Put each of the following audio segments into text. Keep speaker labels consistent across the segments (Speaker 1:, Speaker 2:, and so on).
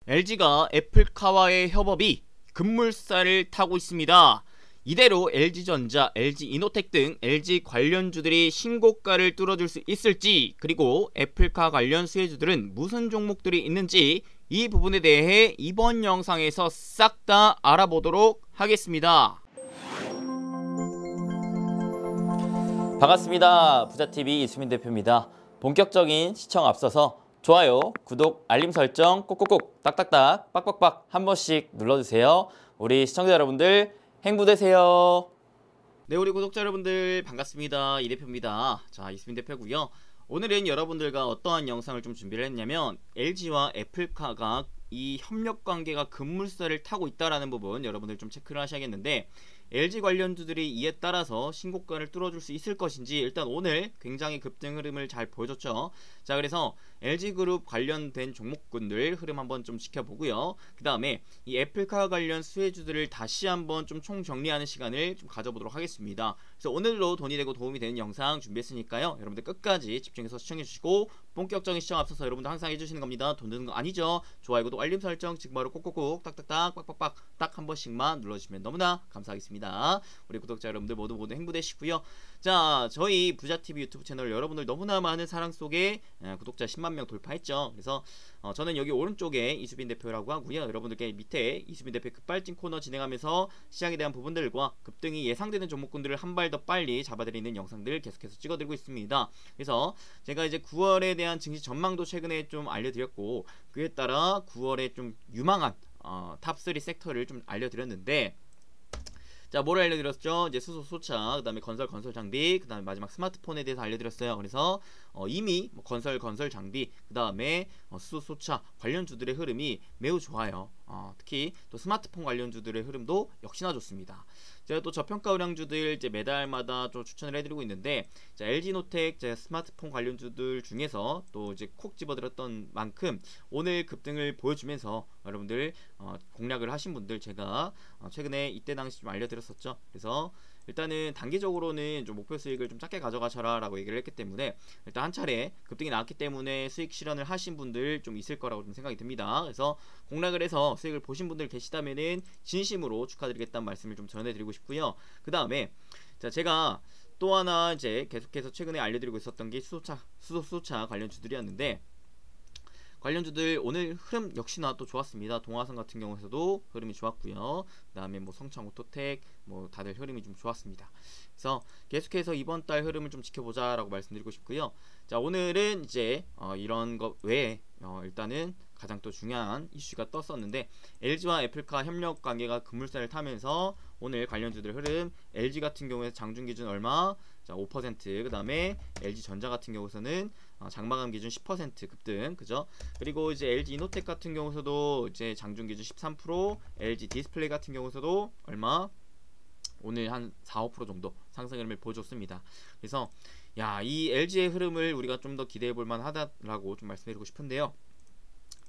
Speaker 1: LG가 애플카와의 협업이 급물살을 타고 있습니다. 이대로 LG전자, LG이노텍 등 LG 관련주들이 신고가를 뚫어줄 수 있을지, 그리고 애플카 관련 수혜주들은 무슨 종목들이 있는지, 이 부분에 대해 이번 영상에서 싹 다 알아보도록 하겠습니다.
Speaker 2: 반갑습니다. 부자TV 이수민 대표입니다. 본격적인 시청 앞서서 좋아요, 구독, 알림 설정 꼭꼭꼭 딱딱딱 빡빡빡 한 번씩 눌러주세요. 우리 시청자 여러분들 행복되세요.
Speaker 1: 네, 우리 구독자 여러분들 반갑습니다. 이 대표입니다. 자, 이수민 대표고요. 오늘은 여러분들과 어떠한 영상을 좀 준비를 했냐면, LG와 애플카가 이 협력 관계가 급물살을 타고 있다라는 부분 여러분들 좀 체크를 하셔야겠는데, LG 관련주들이 이에 따라서 신고가를 뚫어줄 수 있을 것인지, 일단 오늘 굉장히 급등 흐름을 잘 보여줬죠. 자, 그래서 LG그룹 관련된 종목군들 흐름 한번 좀 지켜보고요. 그 다음에 이 애플카 관련 수혜주들을 다시 한번 좀 총정리하는 시간을 좀 가져보도록 하겠습니다. 그래서 오늘도 돈이 되고 도움이 되는 영상 준비했으니까요, 여러분들 끝까지 집중해서 시청해주시고, 본격적인 시청 앞서서 여러분들 항상 해주시는 겁니다. 돈 드는 거 아니죠. 좋아요, 구독, 알림 설정 지금 바로 꼭꼭꼭 딱딱딱 빡빡빡 딱 한 번씩만 눌러주시면 너무나 감사하겠습니다. 우리 구독자 여러분들 모두 행복되시고요. 자, 저희 부자TV 유튜브 채널 여러분들 너무나 많은 사랑 속에 구독자 10만 명 돌파했죠. 그래서 저는 여기 오른쪽에 이수빈 대표라고 하고요. 여러분들께 밑에 이수빈 대표 급발진 코너 진행하면서 시장에 대한 부분들과 급등이 예상되는 종목군들을 한 발 더 빨리 잡아드리는 영상들 계속해서 찍어드리고 있습니다. 그래서 제가 이제 9월에 대한 증시 전망도 최근에 좀 알려드렸고, 그에 따라 9월에 좀 유망한 탑3 섹터를 좀 알려드렸는데, 자, 뭘 알려드렸죠? 이제 수소, 소차, 그 다음에 건설 장비, 그 다음에 마지막 스마트폰에 대해서 알려드렸어요. 그래서 이미 건설 장비, 그 다음에 수소, 소차 관련주들의 흐름이 매우 좋아요. 특히 또 스마트폰 관련주들의 흐름도 역시나 좋습니다. 제가 또 저평가 우량주들 이제 매달마다 좀 추천을 해드리고 있는데, 자, LG노텍 제 스마트폰 관련주들 중에서 또 이제 콕 집어들었던 만큼 오늘 급등을 보여주면서 여러분들 공략을 하신 분들 제가 최근에 이때 당시 좀 알려드렸었죠. 그래서 일단은 단기적으로는 좀 목표 수익을 좀 작게 가져가셔라 라고 얘기를 했기 때문에, 일단 한 차례 급등이 나왔기 때문에 수익 실현을 하신 분들 좀 있을 거라고 좀 생각이 듭니다. 그래서 공략을 해서 수익을 보신 분들 계시다면은 진심으로 축하드리겠다는 말씀을 좀 전해드리고 싶고요. 그 다음에 자, 제가 또 하나 이제 계속해서 최근에 알려드리고 있었던 게 수소차 관련주들이었는데, 관련주들 오늘 흐름 역시나 또 좋았습니다. 동화선 같은 경우에서도 흐름이 좋았고요. 그 다음에 뭐 성창 오토텍 뭐 다들 흐름이 좀 좋았습니다. 그래서 계속해서 이번 달 흐름을 좀 지켜보자 라고 말씀드리고 싶고요. 자, 오늘은 이제 이런 것 외에 일단은 가장 또 중요한 이슈가 떴었는데, LG와 애플카 협력 관계가 급물살을 타면서 오늘 관련주들 흐름, LG 같은 경우에 장중 기준 얼마? 자, 5%, 그 다음에 LG전자 같은 경우에서는 장마감 기준 10% 급등, 그죠? 그리고 이제 LG이노텍 같은 경우에서도 이제 장중 기준 13%, LG 디스플레이 같은 경우에서도 얼마? 오늘 한 4~5% 정도 상승 흐름을 보여줬습니다. 그래서 이 LG의 흐름을 우리가 좀 더 기대해 볼 만하다라고 좀 말씀드리고 싶은데요.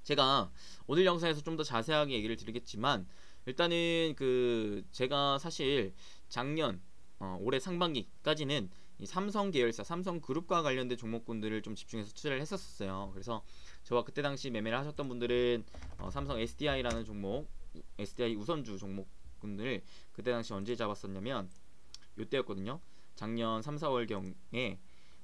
Speaker 1: 제가 오늘 영상에서 좀 더 자세하게 얘기를 드리겠지만, 일단은 제가 사실 작년 올해 상반기까지는 이 삼성 계열사, 삼성그룹과 관련된 종목군들을 좀 집중해서 투자를 했었어요. 그래서 저와 그때 당시 매매를 하셨던 분들은 삼성 SDI라는 종목, SDI 우선주 종목군들 그때 당시 언제 잡았었냐면 요때였거든요. 작년 3~4월경에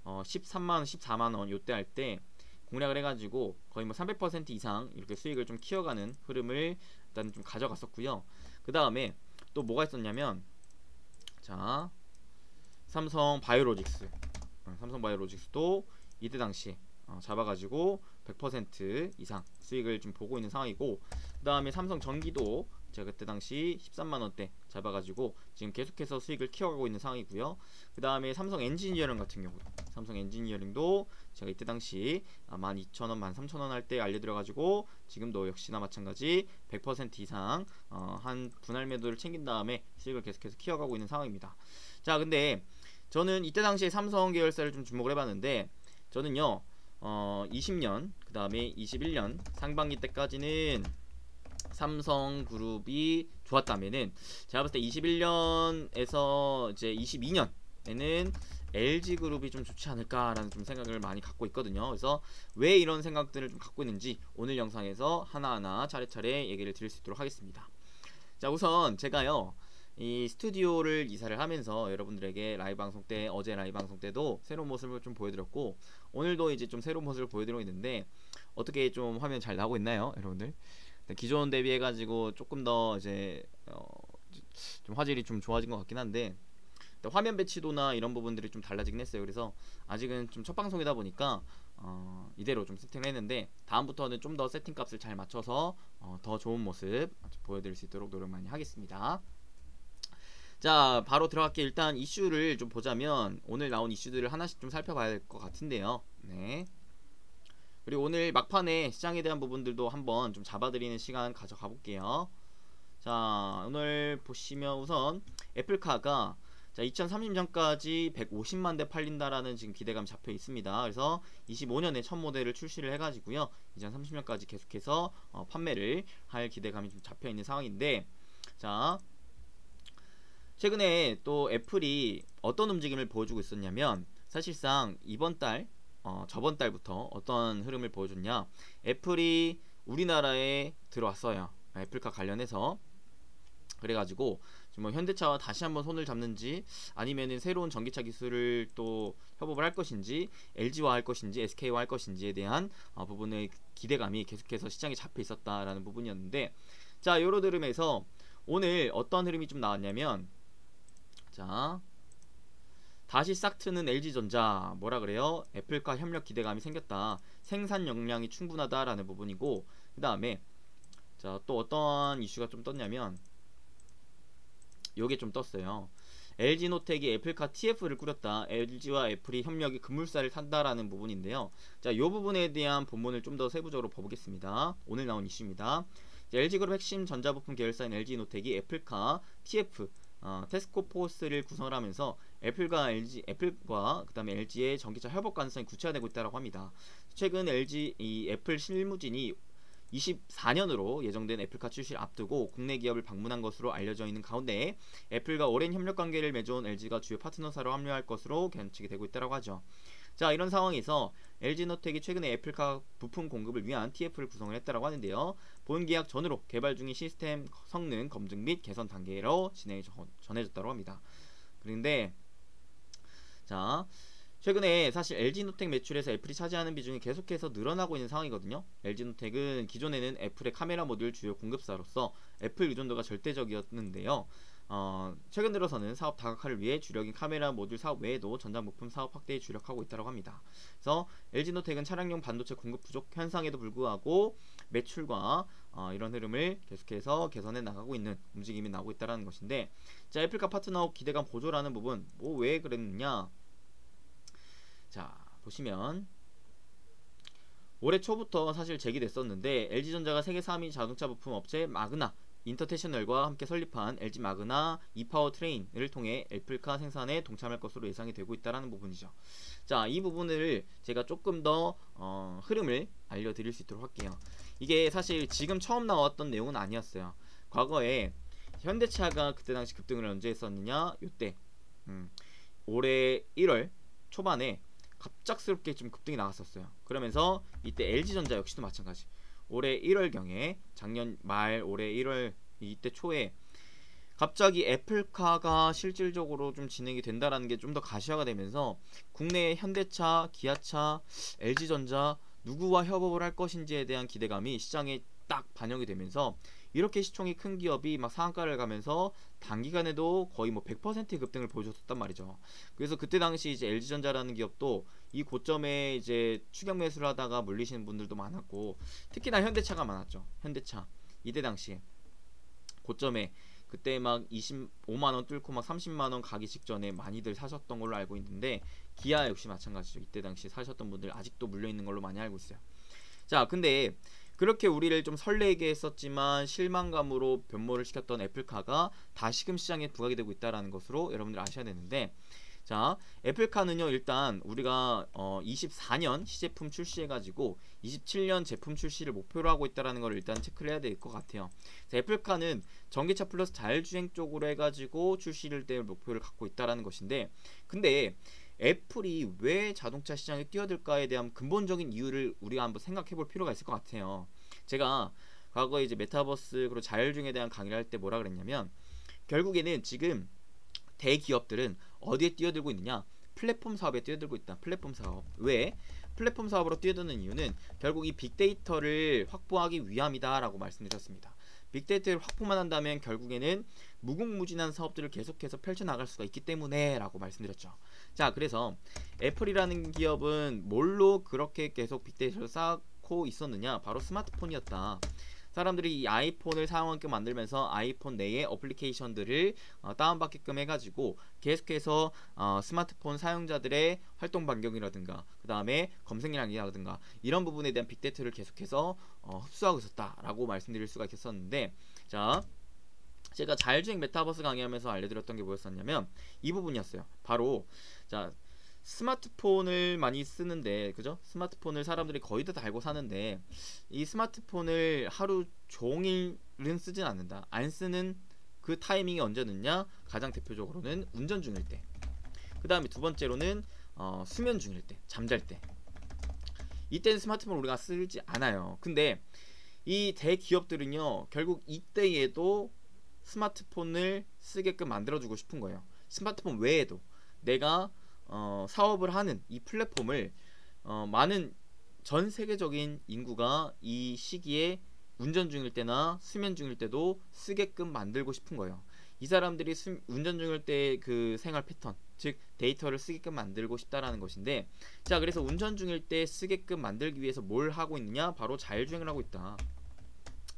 Speaker 1: 13만원, 14만원 요때 할 때 공략을 해가지고 거의 뭐 300% 이상 이렇게 수익을 좀 키워가는 흐름을 일단 좀 가져갔었고요. 그 다음에 또 뭐가 있었냐면, 자, 삼성바이오로직스도 이때 당시 잡아가지고 100% 이상 수익을 좀 보고 있는 상황이고, 그 다음에 삼성전기도 제가 그때 당시 13만원대 잡아가지고 지금 계속해서 수익을 키워가고 있는 상황이고요. 그 다음에 삼성엔지니어링 같은 경우, 삼성엔지니어링도 제가 이때 당시 12,000원, 13,000원 할 때 알려드려가지고 지금도 역시나 마찬가지 100% 이상 한 분할 매도를 챙긴 다음에 수익을 계속해서 키워가고 있는 상황입니다. 자, 근데 저는 이때 당시에 삼성 계열사를 좀 주목을 해봤는데, 저는요 20년 그 다음에 21년 상반기 때까지는 삼성그룹이 좋았다면은, 제가 봤을 때 21년에서 이제 22년 LG그룹이 좀 좋지 않을까라는 좀 생각을 많이 갖고 있거든요. 그래서 왜 이런 생각들을 좀 갖고 있는지 오늘 영상에서 하나하나 차례차례 얘기를 드릴 수 있도록 하겠습니다. 자, 우선 제가요 이 스튜디오를 이사를 하면서 여러분들에게 라이브 방송 때, 어제 라이브 방송 때도 새로운 모습을 좀 보여드렸고, 오늘도 이제 좀 새로운 모습을 보여드리고 있는데 어떻게 좀 화면 잘 나오고 있나요, 여러분들? 기존 대비해 가지고 조금 더 이제 좀 화질이 좀 좋아진 것 같긴 한데, 화면 배치도나 이런 부분들이 좀 달라지긴 했어요. 그래서 아직은 좀 첫 방송이다 보니까 이대로 좀 세팅을 했는데, 다음부터는 좀 더 세팅 값을 잘 맞춰서 더 좋은 모습 보여드릴 수 있도록 노력 많이 하겠습니다. 자, 바로 들어갈게요. 일단 이슈를 좀 보자면 오늘 나온 이슈들을 하나씩 좀 살펴봐야 될 것 같은데요. 네. 그리고 오늘 막판에 시장에 대한 부분들도 한번 좀 잡아드리는 시간 가져가 볼게요. 자, 오늘 보시면 우선 애플카가 2030년까지 150만 대 팔린다라는 지금 기대감 잡혀 있습니다. 그래서 25년에 첫 모델을 출시를 해가지고요, 2030년까지 계속해서 판매를 할 기대감이 좀 잡혀 있는 상황인데, 자, 최근에 또 애플이 어떤 움직임을 보여주고 있었냐면, 사실상 이번 달, 저번 달부터 어떤 흐름을 보여줬냐, 애플이 우리나라에 들어왔어요. 애플카 관련해서. 그래가지고 지금 뭐 현대차와 다시 한번 손을 잡는지, 아니면은 새로운 전기차 기술을 또 협업을 할 것인지, LG와 할 것인지, SK와 할 것인지에 대한 부분의 기대감이 계속해서 시장에 잡혀 있었다라는 부분이었는데, 자, 요런 흐름에서 오늘 어떤 흐름이 좀 나왔냐면, 자, 다시 싹 트는 LG전자, 뭐라 그래요? 애플과 협력 기대감이 생겼다, 생산 역량이 충분하다라는 부분이고, 그 다음에 자, 또 어떤 이슈가 좀 떴냐면 요게 좀 떴어요. LG노텍이 애플카 TF를 꾸렸다, LG와 애플이 협력이 급물살을 탄다라는 부분인데요. 자, 요 부분에 대한 본문을 좀 더 세부적으로 봐보겠습니다. 오늘 나온 이슈입니다. LG그룹 핵심 전자부품 계열사인 LG노텍이 애플카 TF 테스코포스를 구성을 하면서 애플과 그다음에 LG의 전기차 협업 가능성이 구체화되고 있다고 합니다. 최근 애플 실무진이 24년으로 예정된 애플카 출시를 앞두고 국내 기업을 방문한 것으로 알려져 있는 가운데, 애플과 오랜 협력 관계를 맺어온 LG가 주요 파트너사로 합류할 것으로 견측이 되고 있다고 하죠. 자, 이런 상황에서 LG노텍이 최근에 애플카 부품 공급을 위한 TF를 구성을 했다고 하는데요. 본 계약 전후로 개발 중인 시스템 성능 검증 및 개선 단계로 진행이 전해졌다고 합니다. 그런데 자, 최근에 사실 LG노텍 매출에서 애플이 차지하는 비중이 계속해서 늘어나고 있는 상황이거든요. LG노텍은 기존에는 애플의 카메라 모듈 주요 공급사로서 애플 의존도가 절대적이었는데요. 최근 들어서는 사업 다각화를 위해 주력인 카메라 모듈 사업 외에도 전장 부품 사업 확대에 주력하고 있다고 합니다. 그래서 LG노텍은 차량용 반도체 공급 부족 현상에도 불구하고 매출과 이런 흐름을 계속해서 개선해 나가고 있는 움직임이 나오고 있다는 것인데, 자, 애플과 파트너 기대감 보조라는 부분, 뭐 왜 그랬느냐. 자, 보시면 올해 초부터 사실 제기됐었는데, LG전자가 세계 3위 자동차 부품 업체 마그나 인터내셔널과 함께 설립한 LG 마그나 이파워 트레인을 통해 애플카 생산에 동참할 것으로 예상이 되고 있다는 부분이죠. 자, 이 부분을 제가 조금 더 흐름을 알려드릴 수 있도록 할게요. 이게 사실 지금 처음 나왔던 내용은 아니었어요. 과거에 현대차가 그때 당시 급등을 언제 했었느냐, 요때 올해 1월 초반에 갑작스럽게 좀 급등이 나왔었어요. 그러면서 이때 LG전자 역시도 마찬가지, 올해 1월경에, 작년 말 올해 1월 이때 초에 갑자기 애플카가 실질적으로 좀 진행이 된다라는 게 좀 더 가시화가 되면서 국내 현대차, 기아차, LG전자 누구와 협업을 할 것인지에 대한 기대감이 시장에 딱 반영이 되면서, 이렇게 시총이 큰 기업이 막 상한가를 가면서 단기간에도 거의 뭐 100% 급등을 보여줬단 말이죠. 그래서 그때 당시 이제 LG전자라는 기업도 이 고점에 이제 추격 매수를 하다가 물리시는 분들도 많았고, 특히나 현대차가 많았죠. 현대차 이때 당시에 고점에 그때 막 25만원 뚫고 막 30만원 가기 직전에 많이들 사셨던 걸로 알고 있는데, 기아 역시 마찬가지죠. 이때 당시 사셨던 분들 아직도 물려있는 걸로 많이 알고 있어요. 자, 근데 그렇게 우리를 좀 설레게 했었지만 실망감으로 변모를 시켰던 애플카가 다시금 시장에 부각이 되고 있다는 것으로 여러분들 아셔야 되는데, 자, 애플카는요, 일단 우리가 24년 시제품 출시해가지고 27년 제품 출시를 목표로 하고 있다는 걸 일단 체크를 해야 될 것 같아요. 자, 애플카는 전기차 플러스 자율주행 쪽으로 해가지고 출시를 될 목표를 갖고 있다는 것인데, 근데 애플이 왜 자동차 시장에 뛰어들까에 대한 근본적인 이유를 우리가 한번 생각해 볼 필요가 있을 것 같아요. 제가 과거에 이제 메타버스 그리고 자율주행에 대한 강의를 할 때 뭐라 그랬냐면, 결국에는 지금 대기업들은 어디에 뛰어들고 있느냐? 플랫폼 사업에 뛰어들고 있다. 플랫폼 사업. 왜? 플랫폼 사업으로 뛰어드는 이유는 결국 이 빅데이터를 확보하기 위함이다 라고 말씀드렸습니다. 빅데이터를 확보만 한다면 결국에는 무궁무진한 사업들을 계속해서 펼쳐나갈 수가 있기 때문에 라고 말씀드렸죠. 자, 그래서 애플이라는 기업은 뭘로 그렇게 계속 빅데이터를 쌓고 있었느냐? 바로 스마트폰이었다. 사람들이 이 아이폰을 사용하게끔 만들면서 아이폰 내의 어플리케이션들을 다운받게끔 해가지고 계속해서 스마트폰 사용자들의 활동 반경이라든가 그 다음에 검색량이라든가 이런 부분에 대한 빅데이터를 계속해서 흡수하고 있었다라고 말씀드릴 수가 있었는데, 자, 제가 자율주행 메타버스 강의하면서 알려드렸던 게 뭐였었냐면 이 부분이었어요. 바로 자, 스마트폰을 많이 쓰는데, 그죠? 스마트폰을 사람들이 거의 다 달고 사는데 이 스마트폰을 하루 종일은 쓰진 않는다. 안 쓰는 그 타이밍이 언제느냐? 가장 대표적으로는 운전 중일 때. 그 다음에 두 번째로는 수면 중일 때, 잠잘 때. 이때는 스마트폰을 우리가 쓰지 않아요. 근데 이 대기업들은요, 결국 이때에도 스마트폰을 쓰게끔 만들어주고 싶은 거예요. 스마트폰 외에도 내가 사업을 하는 이 플랫폼을 많은 전 세계적인 인구가 이 시기에 운전 중일 때나 수면 중일 때도 쓰게끔 만들고 싶은 거예요. 이 사람들이 운전 중일 때 그 생활 패턴, 즉 데이터를 쓰게끔 만들고 싶다라는 것인데, 자, 그래서 운전 중일 때 쓰게끔 만들기 위해서 뭘 하고 있느냐? 바로 자율주행을 하고 있다.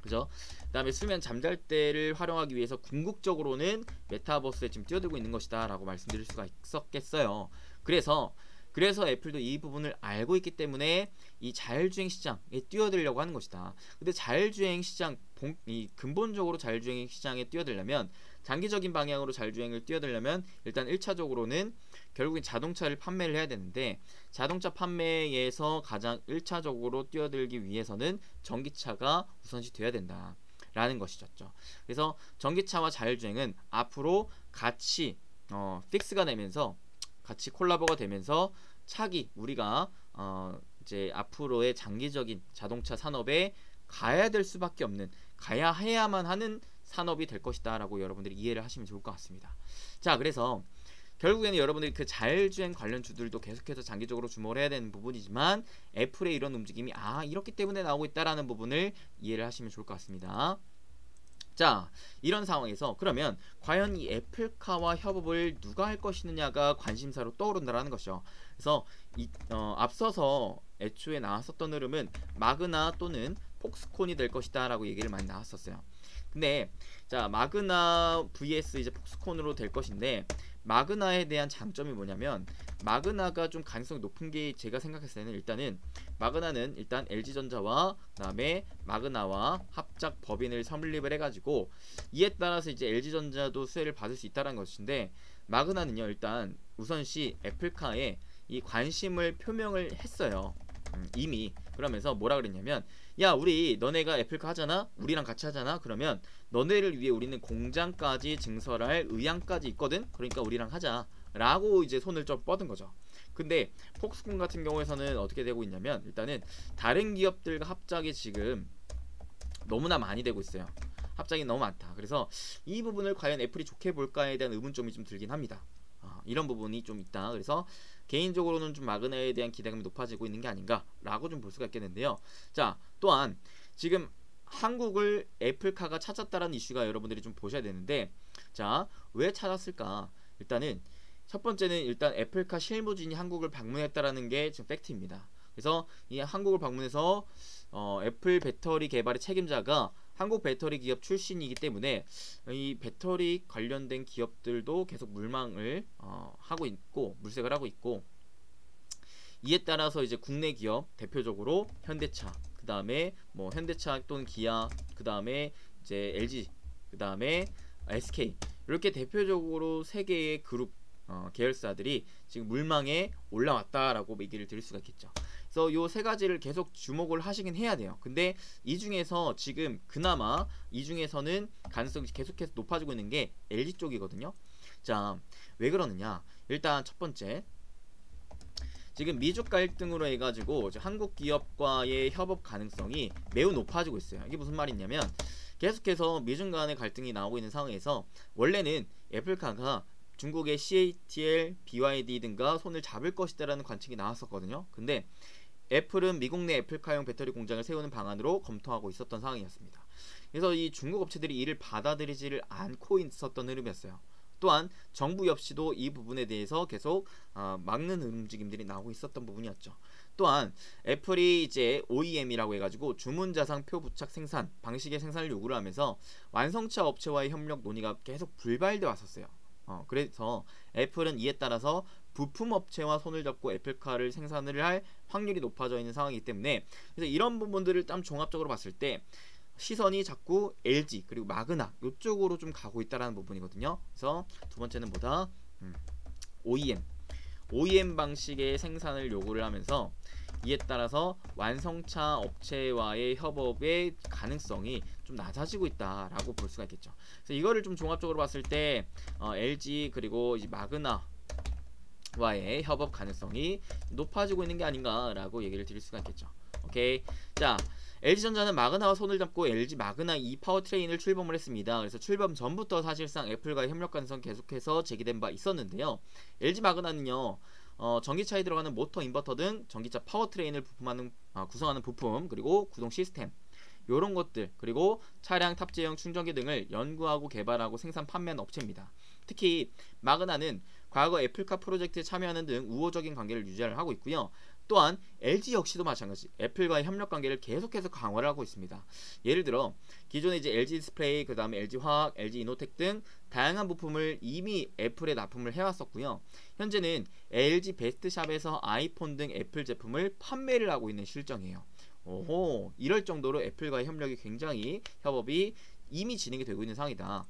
Speaker 1: 그죠? 그 다음에 수면 잠잘 때를 활용하기 위해서 궁극적으로는 메타버스에 지금 뛰어들고 있는 것이다 라고 말씀드릴 수가 있었겠어요. 그래서 애플도 이 부분을 알고 있기 때문에 이 자율주행 시장에 뛰어들려고 하는 것이다. 근데 자율주행 시장, 이 근본적으로 자율주행 시장에 뛰어들려면, 장기적인 방향으로 자율주행을 뛰어들려면 일단 1차적으로는 결국엔 자동차를 판매를 해야 되는데, 자동차 판매에서 가장 1차적으로 뛰어들기 위해서는 전기차가 우선시 돼야 된다 라는 것이죠. 그래서 전기차와 자율주행은 앞으로 같이 픽스가 되면서, 같이 콜라보가 되면서 차기 우리가 이제 앞으로의 장기적인 자동차 산업에 가야 될 수밖에 없는, 가야 해야만 하는 산업이 될 것이다 라고 여러분들이 이해를 하시면 좋을 것 같습니다. 자, 그래서 결국에는 여러분들이 그 자율주행 관련 주들도 계속해서 장기적으로 주목을 해야 되는 부분이지만, 애플의 이런 움직임이 이렇기 때문에 나오고 있다라는 부분을 이해를 하시면 좋을 것 같습니다. 자, 이런 상황에서 그러면 과연 이 애플카와 협업을 누가 할 것이느냐가 관심사로 떠오른다라는 것이죠. 그래서 앞서서 애초에 나왔었던 흐름은 마그나 또는 폭스콘이 될 것이다 라고 얘기를 많이 나왔었어요. 근데 자, 마그나 vs 이제 폭스콘으로 될 것인데, 마그나에 대한 장점이 뭐냐면, 마그나가 좀 가능성이 높은 게 제가 생각했을 때는, 일단은 마그나는 일단 LG전자와 그다음에 마그나와 합작 법인을 설립을 해가지고 이에 따라서 이제 LG전자도 수혜를 받을 수 있다는 것인데, 마그나는요 일단 우선시 애플카에 이 관심을 표명을 했어요. 이미. 그러면서 뭐라 그랬냐면, 야, 우리 너네가 애플카 하잖아, 우리랑 같이 하잖아, 그러면 너네를 위해 우리는 공장까지 증설할 의향까지 있거든, 그러니까 우리랑 하자 라고 이제 손을 좀 뻗은 거죠. 근데 폭스콘 같은 경우에서는 어떻게 되고 있냐면, 일단은 다른 기업들과 합작이 지금 너무나 많이 되고 있어요. 합작이 너무 많다. 그래서 이 부분을 과연 애플이 좋게 볼까에 대한 의문점이 좀 들긴 합니다. 이런 부분이 좀 있다. 그래서 개인적으로는 좀 마그나에 대한 기대감이 높아지고 있는 게 아닌가라고 좀 볼 수가 있겠는데요. 자, 또한 지금 한국을 애플카가 찾았다라는 이슈가 여러분들이 좀 보셔야 되는데, 자, 왜 찾았을까? 일단은 첫 번째는 일단 애플카 실무진이 한국을 방문했다라는 게 지금 팩트입니다. 그래서 이 한국을 방문해서 애플 배터리 개발의 책임자가 한국 배터리 기업 출신이기 때문에 이 배터리 관련된 기업들도 계속 물망을 하고 있고, 물색을 하고 있고, 이에 따라서 이제 국내 기업 대표적으로 현대차, 그 다음에 뭐 현대차 또는 기아, 그 다음에 이제 LG, 그 다음에 SK, 이렇게 대표적으로 세 개의 그룹 계열사들이 지금 물망에 올라왔다라고 얘기를 드릴 수가 있겠죠. 그래서 요 세 가지를 계속 주목을 하시긴 해야 돼요. 근데 이 중에서 지금 그나마 이 중에서는 가능성이 계속해서 높아지고 있는 게 LG 쪽이거든요. 자, 왜 그러느냐? 일단 첫 번째, 지금 미중 갈등으로 해가지고 한국 기업과의 협업 가능성이 매우 높아지고 있어요. 이게 무슨 말이냐면 계속해서 미중 간의 갈등이 나오고 있는 상황에서 원래는 애플카가 중국의 CATL, BYD 등과 손을 잡을 것이다라는 관측이 나왔었거든요. 근데 애플은 미국 내 애플카용 배터리 공장을 세우는 방안으로 검토하고 있었던 상황이었습니다. 그래서 이 중국 업체들이 이를 받아들이지를 않고 있었던 흐름이었어요. 또한 정부 역시도 이 부분에 대해서 계속 막는 움직임들이 나오고 있었던 부분이었죠. 또한 애플이 이제 OEM이라고 해가지고 주문자상표 부착 생산 방식의 생산을 요구를 하면서 완성차 업체와의 협력 논의가 계속 불발돼 왔었어요. 그래서 애플은 이에 따라서 부품 업체와 손을 잡고 애플카를 생산을 할 확률이 높아져 있는 상황이기 때문에, 그래서 이런 부분들을 좀 종합적으로 봤을 때 시선이 자꾸 LG 그리고 마그나 이쪽으로 좀 가고 있다라는 부분이거든요. 그래서 두 번째는 뭐다? OEM 방식의 생산을 요구를 하면서 이에 따라서 완성차 업체와의 협업의 가능성이 좀 낮아지고 있다라고 볼 수가 있겠죠. 그래서 이거를 좀 종합적으로 봤을 때 LG 그리고 이제 마그나와의 협업 가능성이 높아지고 있는 게 아닌가라고 얘기를 드릴 수가 있겠죠. 오케이. 자, LG전자는 마그나와 손을 잡고 LG 마그나 E 파워트레인을 출범을 했습니다. 그래서 출범 전부터 사실상 애플과의 협력 가능성 계속해서 제기된 바 있었는데요. LG 마그나는요, 전기차에 들어가는 모터, 인버터 등 전기차 파워트레인을 구성하는 부품, 그리고 구동 시스템, 요런 것들, 그리고 차량 탑재형 충전기 등을 연구하고 개발하고 생산 판매하는 업체입니다. 특히 마그나는 과거 애플카 프로젝트에 참여하는 등 우호적인 관계를 유지를 하고 있고요. 또한 LG 역시도 마찬가지 애플과의 협력 관계를 계속해서 강화를 하고 있습니다. 예를 들어 기존에 이제 LG 디스플레이, 그 다음에 LG 화학, LG 이노텍 등 다양한 부품을 이미 애플에 납품을 해왔었고요. 현재는 LG 베스트샵에서 아이폰 등 애플 제품을 판매를 하고 있는 실정이에요. 오호, 이럴 정도로 애플과의 협력이 굉장히 협업이 이미 진행이 되고 있는 상황이다.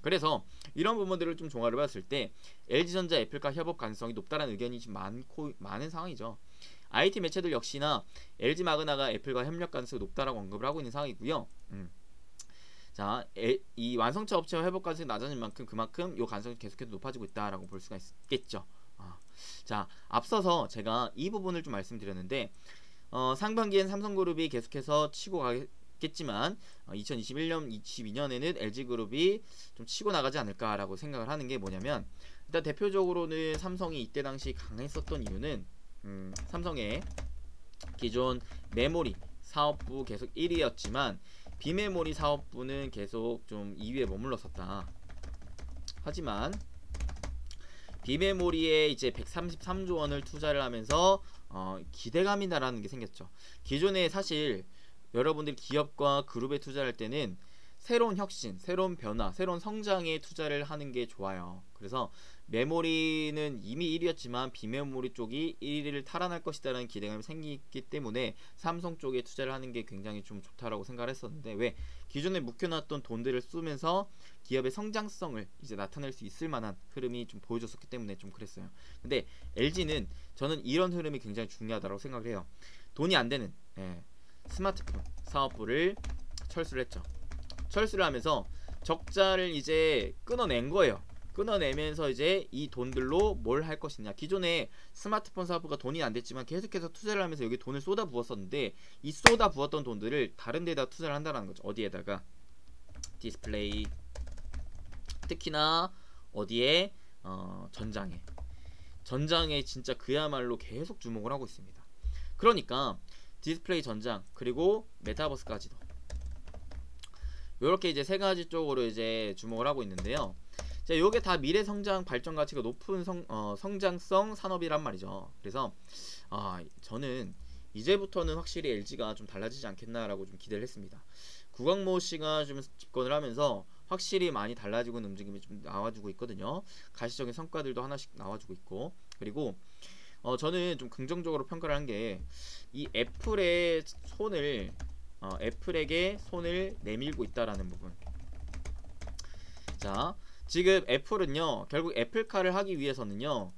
Speaker 1: 그래서 이런 부분들을 좀 종합을 봤을 때 LG전자 애플과 협업 가능성이 높다는 의견이 좀 많은 상황이죠. IT 매체들 역시나 LG 마그나가 애플과 협력 가능성이 높다라고 언급을 하고 있는 상황이고요. 자, 이 완성차 업체와 협업 가능성이 낮아진 만큼 그만큼 이 가능성이 계속해서 높아지고 있다라고 볼 수가 있겠죠. 자, 앞서서 제가 이 부분을 좀 말씀드렸는데 상반기엔 삼성그룹이 계속해서 치고 가겠지만 2021년, 22년에는 LG그룹이 좀 치고 나가지 않을까라고 생각을 하는 게 뭐냐면, 일단 대표적으로는 삼성이 이때 당시 강했었던 이유는 삼성의 기존 메모리 사업부 계속 1위였지만 비메모리 사업부는 계속 좀 2위에 머물렀었다. 하지만 비메모리에 이제 133조 원을 투자를 하면서 기대감이다라는 게 생겼죠. 기존에 사실 여러분들이 기업과 그룹에 투자할 때는 새로운 혁신, 새로운 변화, 새로운 성장에 투자를 하는 게 좋아요. 그래서 메모리는 이미 1위였지만 비메모리 쪽이 1위를 탈환할 것이다라는 기대감이 생기기 때문에 삼성 쪽에 투자를 하는 게 굉장히 좀 좋다라고 생각을 했었는데, 왜? 기존에 묵혀놨던 돈들을 쓰면서 기업의 성장성을 이제 나타낼 수 있을 만한 흐름이 좀 보여줬었기 때문에 좀 그랬어요. 근데 LG는 저는 이런 흐름이 굉장히 중요하다고 생각을 해요. 돈이 안 되는 스마트폰 사업부를 철수를 했죠. 철수를 하면서 적자를 이제 끊어낸 거예요. 끊어내면서 이제 이 돈들로 뭘 할 것이냐. 기존에 스마트폰 사업부가 돈이 안 됐지만 계속해서 투자를 하면서 여기 돈을 쏟아 부었었는데, 이 쏟아 부었던 돈들을 다른 데다 투자를 한다는 거죠. 어디에다가? 디스플레이, 특히나 어디에? 전장에 진짜 그야말로 계속 주목을 하고 있습니다. 그러니까 디스플레이, 전장, 그리고 메타버스까지도 이렇게 이제 세 가지 쪽으로 이제 주목을 하고 있는데요. 자, 요게 다 미래 성장 발전 가치가 높은 성장성 산업이란 말이죠. 그래서 저는 이제부터는 확실히 LG가 좀 달라지지 않겠나라고 좀 기대를 했습니다. 구광모 씨가 좀 집권을 하면서 확실히 많이 달라지고 있는 움직임이 좀 나와주고 있거든요. 가시적인 성과들도 하나씩 나와주고 있고, 그리고 저는 좀 긍정적으로 평가를 한 게 이 애플에게 손을 내밀고 있다라는 부분. 자, 지금 애플은요, 결국 애플카를 하기 위해서는요,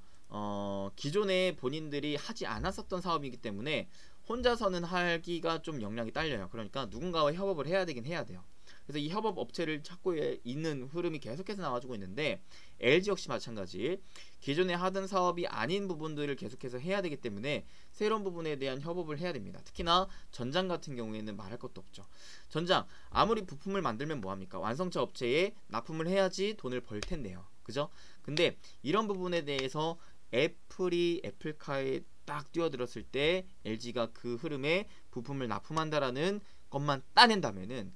Speaker 1: 기존에 본인들이 하지 않았었던 사업이기 때문에 혼자서는 하기가 좀 역량이 딸려요. 그러니까 누군가와 협업을 해야 되긴 해야 돼요. 그래서 이 협업 업체를 찾고 있는 흐름이 계속해서 나와주고 있는데, LG 역시 마찬가지. 기존에 하던 사업이 아닌 부분들을 계속해서 해야 되기 때문에 새로운 부분에 대한 협업을 해야 됩니다. 특히나 전장 같은 경우에는 말할 것도 없죠. 전장, 아무리 부품을 만들면 뭐합니까? 완성차 업체에 납품을 해야지 돈을 벌 텐데요. 그죠? 근데 이런 부분에 대해서 애플이 애플카에 딱 뛰어들었을 때 LG가 그 흐름에 부품을 납품한다라는 것만 따낸다면은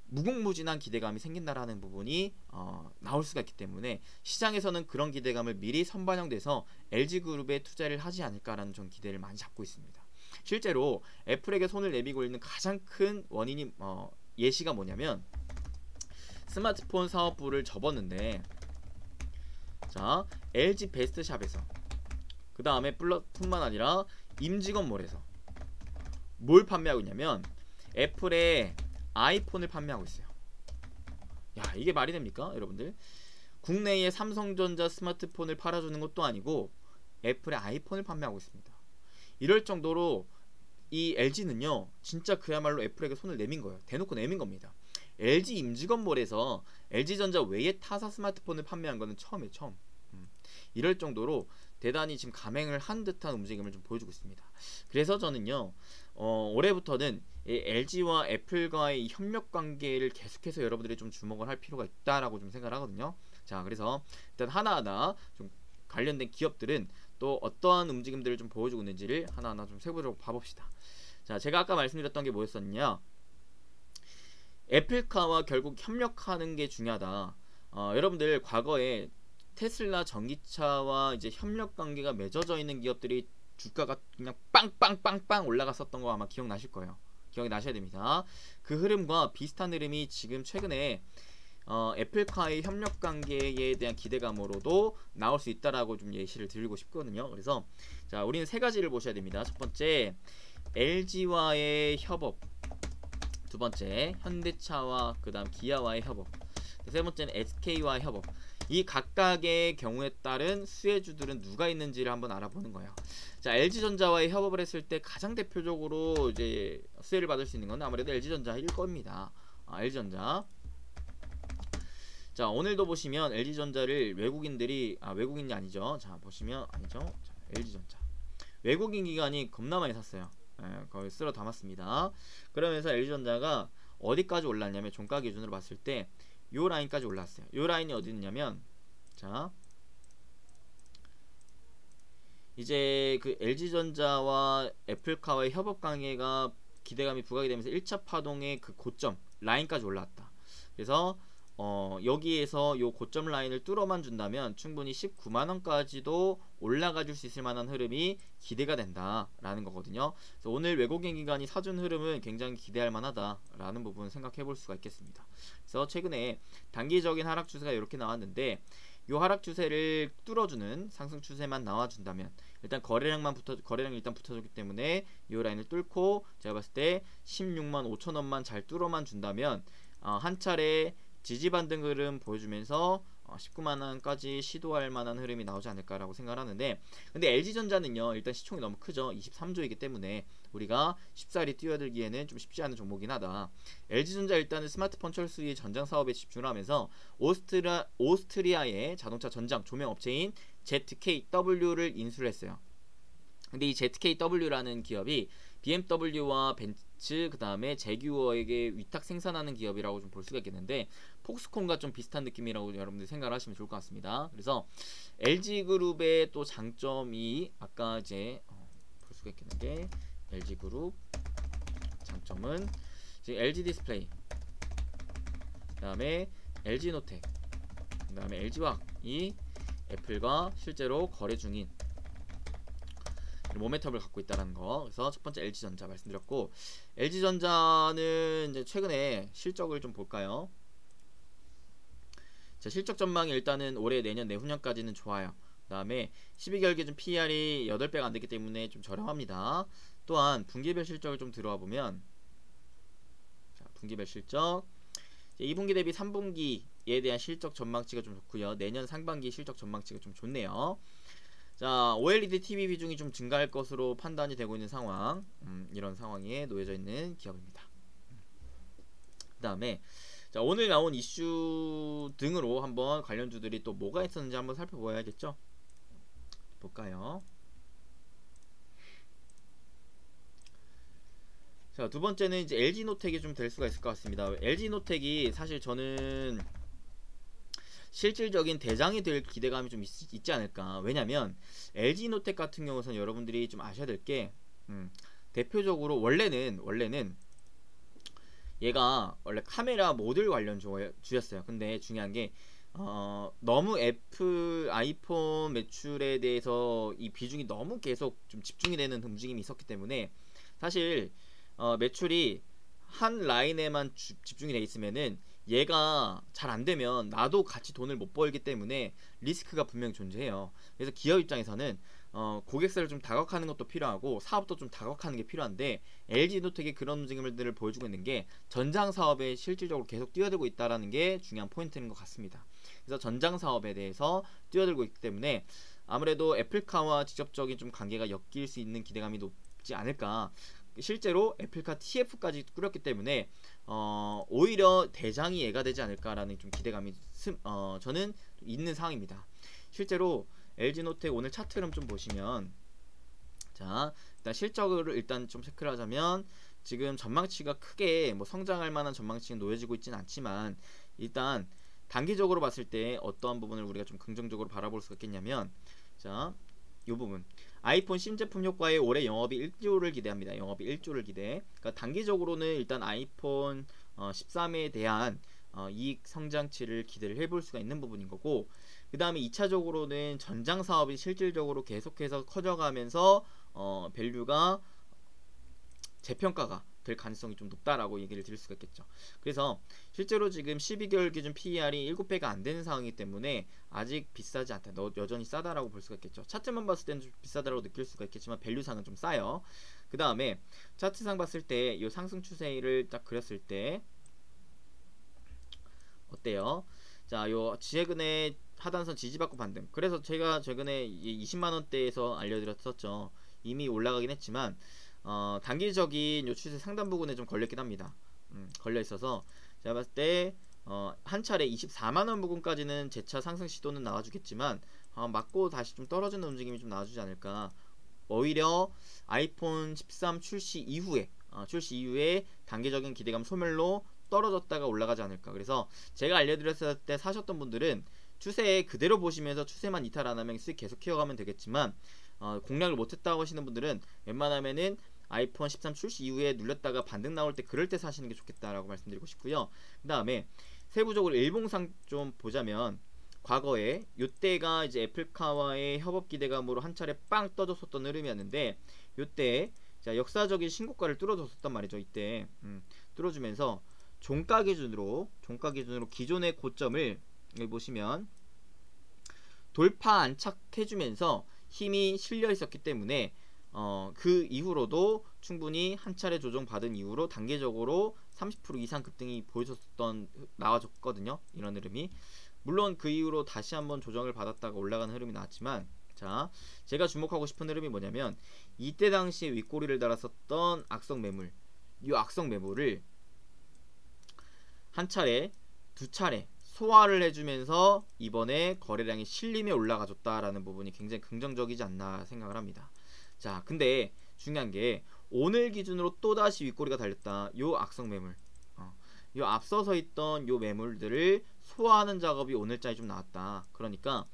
Speaker 1: 무궁무진한 기대감이 생긴다라는 부분이 나올 수가 있기 때문에 시장에서는 그런 기대감을 미리 선반영돼서 LG그룹에 투자를 하지 않을까라는 좀 기대를 많이 잡고 있습니다. 실제로 애플에게 손을 내밀고 있는 가장 큰 원인이 예시가 뭐냐면, 스마트폰 사업부를 접었는데, 자, LG 베스트샵에서, 그 다음에 뿐만 아니라 임직원몰에서 뭘 판매하고 있냐면 애플의 아이폰을 판매하고 있어요. 야, 이게 말이 됩니까 여러분들? 국내에 삼성전자 스마트폰을 팔아주는 것도 아니고 애플의 아이폰을 판매하고 있습니다. 이럴 정도로 이 LG는요 진짜 그야말로 애플에게 손을 내민 거예요. 대놓고 내민 겁니다. LG 임직원몰에서 LG전자 외에 타사 스마트폰을 판매한 거는 처음이에요. 처음. 이럴 정도로 대단히 지금 감행을 한 듯한 움직임을 좀 보여주고 있습니다. 그래서 저는요 올해부터는 LG와 애플과의 이 협력 관계를 계속해서 여러분들이 좀 주목을 할 필요가 있다라고 좀 생각을 하거든요. 자, 그래서 일단 하나하나 좀 관련된 기업들은 또 어떠한 움직임들을 좀 보여주고 있는지를 하나하나 좀 세부적으로 봐봅시다. 자, 제가 아까 말씀드렸던 게 뭐였었냐, 애플카와 결국 협력하는 게 중요하다. 여러분들 과거에 테슬라 전기차와 이제 협력 관계가 맺어져 있는 기업들이 주가가 그냥 빵빵빵빵 올라갔었던 거 아마 기억나실 거예요. 기억이 나셔야 됩니다. 그 흐름과 비슷한 흐름이 지금 최근에 애플카의 협력 관계에 대한 기대감으로도 나올 수 있다라고 좀 예시를 드리고 싶거든요. 그래서 자, 우리는 세 가지를 보셔야 됩니다. 첫 번째, LG와의 협업. 두 번째, 현대차와 그다음 기아와의 협업. 세 번째는 SK와의 협업. 이 각각의 경우에 따른 수혜주들은 누가 있는지를 한번 알아보는 거예요. 자, LG전자와의 협업을 했을 때 가장 대표적으로 이제 수혜를 받을 수 있는 건 아무래도 LG전자일 겁니다. LG전자. 자, 오늘도 보시면 LG전자를 외국인들이 외국인이 아니죠. 자, 보시면 아니죠. 자, LG전자 외국인 기관이 겁나 많이 샀어요. 거의 쓸어 담았습니다. 그러면서 LG전자가 어디까지 올랐냐면 종가 기준으로 봤을 때 요 라인까지 올랐어요. 요 라인이 어디 있냐면, 자, 이제 그 LG전자와 애플카와의 협업 관계가 기대감이 부각이 되면서 1차 파동의 그 고점 라인까지 올라왔다. 그래서 여기에서 요 고점 라인을 뚫어만 준다면 충분히 19만원까지도 올라가 줄 수 있을 만한 흐름이 기대가 된다 라는 거거든요. 그래서 오늘 외국인 기관이 사준 흐름은 굉장히 기대할 만하다 라는 부분 생각해 볼 수가 있겠습니다. 그래서 최근에 단기적인 하락 추세가 이렇게 나왔는데, 요 하락 추세를 뚫어주는 상승 추세만 나와준다면, 일단 거래량 일단 붙어줬기 때문에 이 라인을 뚫고 제가 봤을 때 16만 5천원만 잘 뚫어만 준다면 한 차례 지지 반등 흐름 보여주면서 19만원까지 시도할 만한 흐름이 나오지 않을까라고 생각을 하는데, 근데 LG전자는요 일단 시총이 너무 크죠. 23조이기 때문에 우리가 쉽사리 뛰어들기에는 좀 쉽지 않은 종목이긴 하다. LG전자 일단은 스마트폰 철수의 전장 사업에 집중을 하면서 오스트리아의 자동차 전장 조명 업체인 ZKW를 인수를 했어요. 근데 이 ZKW라는 기업이 BMW와 벤츠 그 다음에 제규어에게 위탁 생산하는 기업이라고 좀 볼 수가 있겠는데, 폭스콘과 좀 비슷한 느낌이라고 여러분들 생각을 하시면 좋을 것 같습니다. 그래서 LG그룹의 또 장점이 아까 이제 볼 수가 있겠는데, LG그룹 장점은 이제 LG디스플레이, 그 다음에 LG노텍, 그 다음에 LG화학이 애플과 실제로 거래 중인 모멘텀을 갖고 있다는 거. 그래서 첫 번째 LG전자 말씀드렸고, LG전자는 이제 최근에 실적을 좀 볼까요? 자, 실적 전망이 일단은 올해, 내년, 내후년까지는 좋아요. 그 다음에 12개월 기준 PER이 8배가 안 됐기 때문에 좀 저렴합니다. 또한 분기별 실적을 좀 들어와 보면, 자, 분기별 실적 이제 2분기 대비 3분기에 대한 실적 전망치가 좀 좋고요. 내년 상반기 실적 전망치가 좀 좋네요. 자, OLED TV 비중이 좀 증가할 것으로 판단이 되고 있는 상황, 이런 상황에 놓여져 있는 기업입니다. 그 다음에 자, 오늘 나온 이슈 등으로 한번 관련주들이 또 뭐가 있었는지 한번 살펴봐야겠죠. 볼까요? 자, 두 번째는 이제 LG노텍이 좀 될 수가 있을 것 같습니다. LG노텍이 사실 저는 실질적인 대장이 될 기대감이 좀 있지 않을까. 왜냐면 LG노텍 같은 경우는 여러분들이 좀 아셔야 될 게 대표적으로 원래는 얘가 원래 카메라 모듈 관련 주였어요. 근데 중요한 게 너무 애플 아이폰 매출에 대해서 이 비중이 너무 계속 좀 집중이 되는 움직임이 있었기 때문에 사실 매출이 한 라인에만 집중이 돼 있으면은 얘가 잘 안되면 나도 같이 돈을 못 벌기 때문에 리스크가 분명히 존재해요. 그래서 기업 입장에서는 고객사를 좀 다각화하는 것도 필요하고 사업도 좀 다각화하는 게 필요한데 LG노텍이 그런 움직임들을 보여주고 있는 게 전장 사업에 실질적으로 계속 뛰어들고 있다는 게 중요한 포인트인 것 같습니다. 그래서 전장 사업에 대해서 뛰어들고 있기 때문에 아무래도 애플카와 직접적인 좀 관계가 엮일 수 있는 기대감이 높지 않을까. 실제로 애플카 TF까지 꾸렸기 때문에 오히려 대장이 얘가 되지 않을까라는 좀 기대감이 저는 있는 상황입니다. 실제로 LG노텍 오늘 차트를 좀 보시면, 자, 일단 실적을 일단 좀 체크를 하자면 지금 전망치가 크게 뭐 성장할 만한 전망치는 놓여지고 있지는 않지만 일단 단기적으로 봤을 때 어떠한 부분을 우리가 좀 긍정적으로 바라볼 수가 있겠냐면, 자, 이 부분 아이폰 신제품 효과에 올해 영업이 1조를 기대합니다. 영업이 1조를 기대. 그러니까 단기적으로는 일단 아이폰 13에 대한 이익 성장치를 기대를 해볼 수가 있는 부분인 거고, 그 다음에 2차적으로는 전장 사업이 실질적으로 계속해서 커져가면서 밸류가 재평가가 될 가능성이 좀 높다라고 얘기를 드릴 수가 있겠죠. 그래서 실제로 지금 12개월 기준 PER이 7배가 안 되는 상황이기 때문에 아직 비싸지 않다. 여전히 싸다라고 볼 수가 있겠죠. 차트만 봤을 때는 좀 비싸다라고 느낄 수가 있겠지만 밸류상은 좀 싸요. 그 다음에 차트상 봤을 때 이 상승 추세를 딱 그렸을 때 어때요? 자, 요 최근에 하단선 지지받고 반등. 그래서 제가 최근에 20만원대에서 알려드렸었죠. 이미 올라가긴 했지만 단기적인 요 추세 상단 부분에 좀 걸렸긴 합니다. 걸려 있어서 제가 봤을 때 한 차례 24만원 부근까지는 재차 상승 시도는 나와주겠지만 맞고 다시 좀 떨어지는 움직임이 좀 나와주지 않을까. 오히려 아이폰 13 출시 이후에 단기적인 기대감 소멸로 떨어졌다가 올라가지 않을까. 그래서 제가 알려드렸을 때 사셨던 분들은 추세 그대로 보시면서 추세만 이탈 안하면 수익 계속 키워가면 되겠지만 공략을 못했다고 하시는 분들은 웬만하면은 아이폰 13 출시 이후에 눌렸다가 반등 나올 때 그럴 때 사시는 게 좋겠다라고 말씀드리고 싶고요. 그 다음에 세부적으로 일봉상 좀 보자면 과거에 이때가 이제 애플카와의 협업 기대감으로 한 차례 빵 떠졌었던 흐름이었는데 이때 자 역사적인 신고가를 뚫어줬었단 말이죠. 이때 뚫어주면서 종가 기준으로 기존의 고점을 여기 보시면 돌파 안착해주면서 힘이 실려 있었기 때문에 그 이후로도 충분히 한 차례 조정받은 이후로 단계적으로 30% 이상 급등이 나와줬거든요. 이런 흐름이. 물론 그 이후로 다시 한번 조정을 받았다가 올라가는 흐름이 나왔지만, 자, 제가 주목하고 싶은 흐름이 뭐냐면 이때 당시에 윗꼬리를 달았었던 악성 매물, 이 악성 매물을 한 차례, 두 차례 소화를 해주면서 이번에 거래량이 실림에 올라가줬다라는 부분이 굉장히 긍정적이지 않나 생각을 합니다. 자, 근데 중요한 게 오늘 기준으로 또다시 윗꼬리가 달렸다. 요 악성 매물, 요 앞서서 있던 요 매물들을 소화하는 작업이 오늘자리 좀 나왔다. 그러니까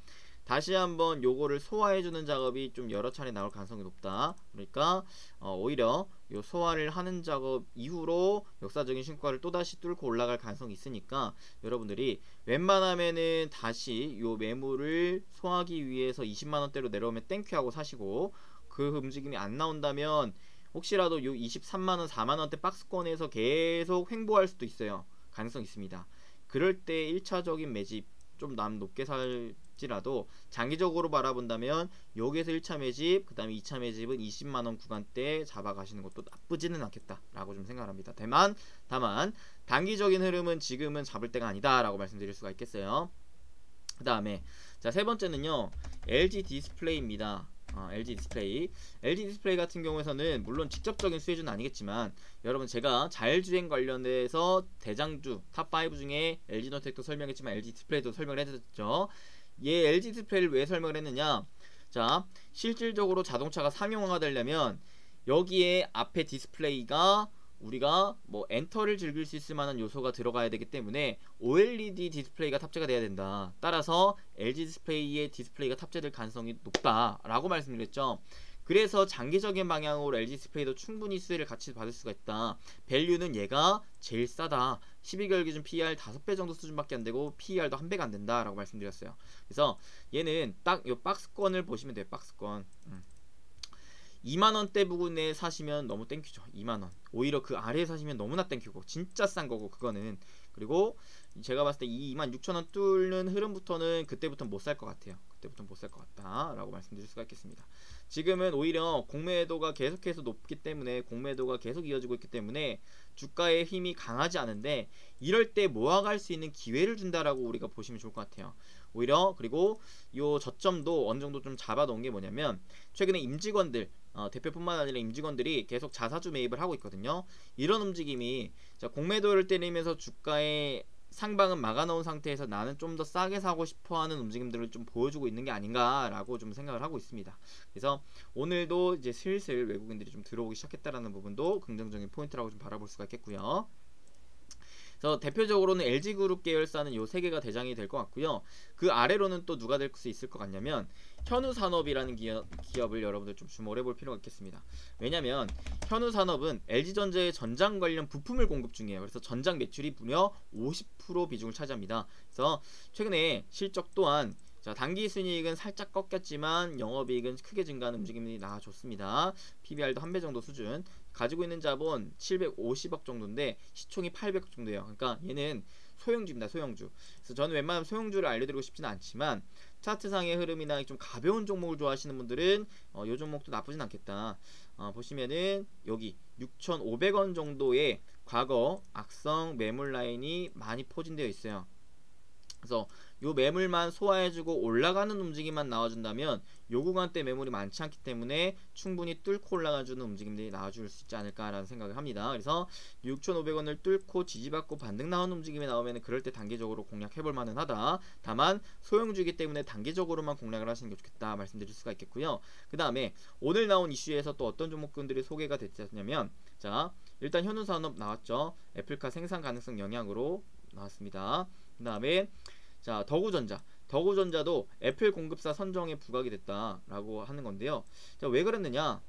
Speaker 1: 다시 한번 요거를 소화해주는 작업이 좀 여러 차례 나올 가능성이 높다. 그러니까 오히려 요 소화를 하는 작업 이후로 역사적인 신고가를 또다시 뚫고 올라갈 가능성이 있으니까 여러분들이 웬만하면은 다시 요 매물을 소화하기 위해서 20만원대로 내려오면 땡큐하고 사시고, 그 움직임이 안 나온다면 혹시라도 요 23만원 4만원대 박스권에서 계속 횡보할 수도 있어요. 가능성 있습니다. 그럴 때 1차적인 매집 좀 높게 살지 할지라도 장기적으로 바라본다면 여기에서 1차 매집, 그 다음에 2차 매집은 20만원 구간대 잡아가시는 것도 나쁘지는 않겠다라고 좀 생각합니다. 다만 단기적인 흐름은 지금은 잡을 때가 아니다라고 말씀드릴 수가 있겠어요. 그 다음에 자, 세 번째는요, LG 디스플레이입니다. LG 디스플레이 같은 경우에서는 물론 직접적인 수혜주는 아니겠지만, 여러분 제가 자율주행 관련해서 대장주 탑5 중에 LG노텍도 설명했지만 LG 디스플레이도 설명을 해드렸죠. 얘 LG 디스플레이를 왜 설명을 했느냐, 자, 실질적으로 자동차가 상용화가 되려면 여기에 앞에 디스플레이가 우리가 뭐 엔터를 즐길 수 있을 만한 요소가 들어가야 되기 때문에 OLED 디스플레이가 탑재가 돼야 된다. 따라서 LG 디스플레이의 디스플레이가 탑재될 가능성이 높다라고 말씀드렸죠. 그래서 장기적인 방향으로 LG 디스플레이도 충분히 수혜를 같이 받을 수가 있다. 밸류는 얘가 제일 싸다. 12개월 기준 PER 5배 정도 수준밖에 안 되고 PER도 1배가 안 된다 라고 말씀드렸어요. 그래서 얘는 딱 요 박스권을 보시면 돼요. 박스권. 2만원대 부근에 사시면 너무 땡큐죠. 2만원. 오히려 그 아래에 사시면 너무나 땡큐고 진짜 싼 거고 그거는. 그리고 제가 봤을 때 이 26,000원 뚫는 흐름부터는 그때부터 못 살 것 같아요. 그때부터 못 살 것 같다 라고 말씀드릴 수가 있겠습니다. 지금은 오히려 공매도가 계속해서 높기 때문에, 공매도가 계속 이어지고 있기 때문에 주가의 힘이 강하지 않은데, 이럴 때 모아갈 수 있는 기회를 준다라고 우리가 보시면 좋을 것 같아요. 오히려. 그리고 요 저점도 어느 정도 좀 잡아놓은 게 뭐냐면, 최근에 임직원들, 대표뿐만 아니라 임직원들이 계속 자사주 매입을 하고 있거든요. 이런 움직임이, 자, 공매도를 때리면서 주가의 상방은 막아놓은 상태에서 나는 좀 더 싸게 사고 싶어하는 움직임들을 좀 보여주고 있는 게 아닌가라고 좀 생각을 하고 있습니다. 그래서 오늘도 이제 슬슬 외국인들이 좀 들어오기 시작했다라는 부분도 긍정적인 포인트라고 좀 바라볼 수가 있겠고요. 그래서 대표적으로는 LG그룹 계열사는 요 세 개가 대장이 될 것 같고요. 그 아래로는 또 누가 될 수 있을 것 같냐면 현우산업이라는 기업을 여러분들 좀 주목을 해볼 필요가 있겠습니다. 왜냐면 현우산업은 LG전자의 전장 관련 부품을 공급 중이에요. 그래서 전장 매출이 무려 50% 비중을 차지합니다. 그래서 최근에 실적 또한, 자, 당기순이익은 살짝 꺾였지만 영업이익은 크게 증가하는 움직임이 나와줬습니다. PBR도 1배 정도 수준, 가지고 있는 자본 750억 정도인데 시총이 800억 정도예요. 그러니까 얘는 소형주입니다. 소형주. 그래서 저는 웬만하면 소형주를 알려드리고 싶지는 않지만, 차트상의 흐름이나 좀 가벼운 종목을 좋아하시는 분들은 이 종목도 나쁘진 않겠다. 보시면은 여기 6,500원 정도의 과거 악성 매물 라인이 많이 포진되어 있어요. 그래서 요 매물만 소화해주고 올라가는 움직임만 나와준다면 요 구간대 매물이 많지 않기 때문에 충분히 뚫고 올라가주는 움직임들이 나와줄 수 있지 않을까라는 생각을 합니다. 그래서 6,500원을 뚫고 지지받고 반등 나오는 움직임이 나오면 그럴 때 단기적으로 공략해볼 만은 하다. 다만 소형주이기 때문에 단기적으로만 공략을 하시는 게 좋겠다 말씀드릴 수가 있겠고요. 그 다음에 오늘 나온 이슈에서 또 어떤 종목군들이 소개가 됐냐면, 자, 일단 현우산업 나왔죠. 애플카 생산 가능성 영향으로 나왔습니다. 그 다음에 자, 더구전자도 애플 공급사 선정에 부각이 됐다라고 하는 건데요. 자, 왜 그랬느냐?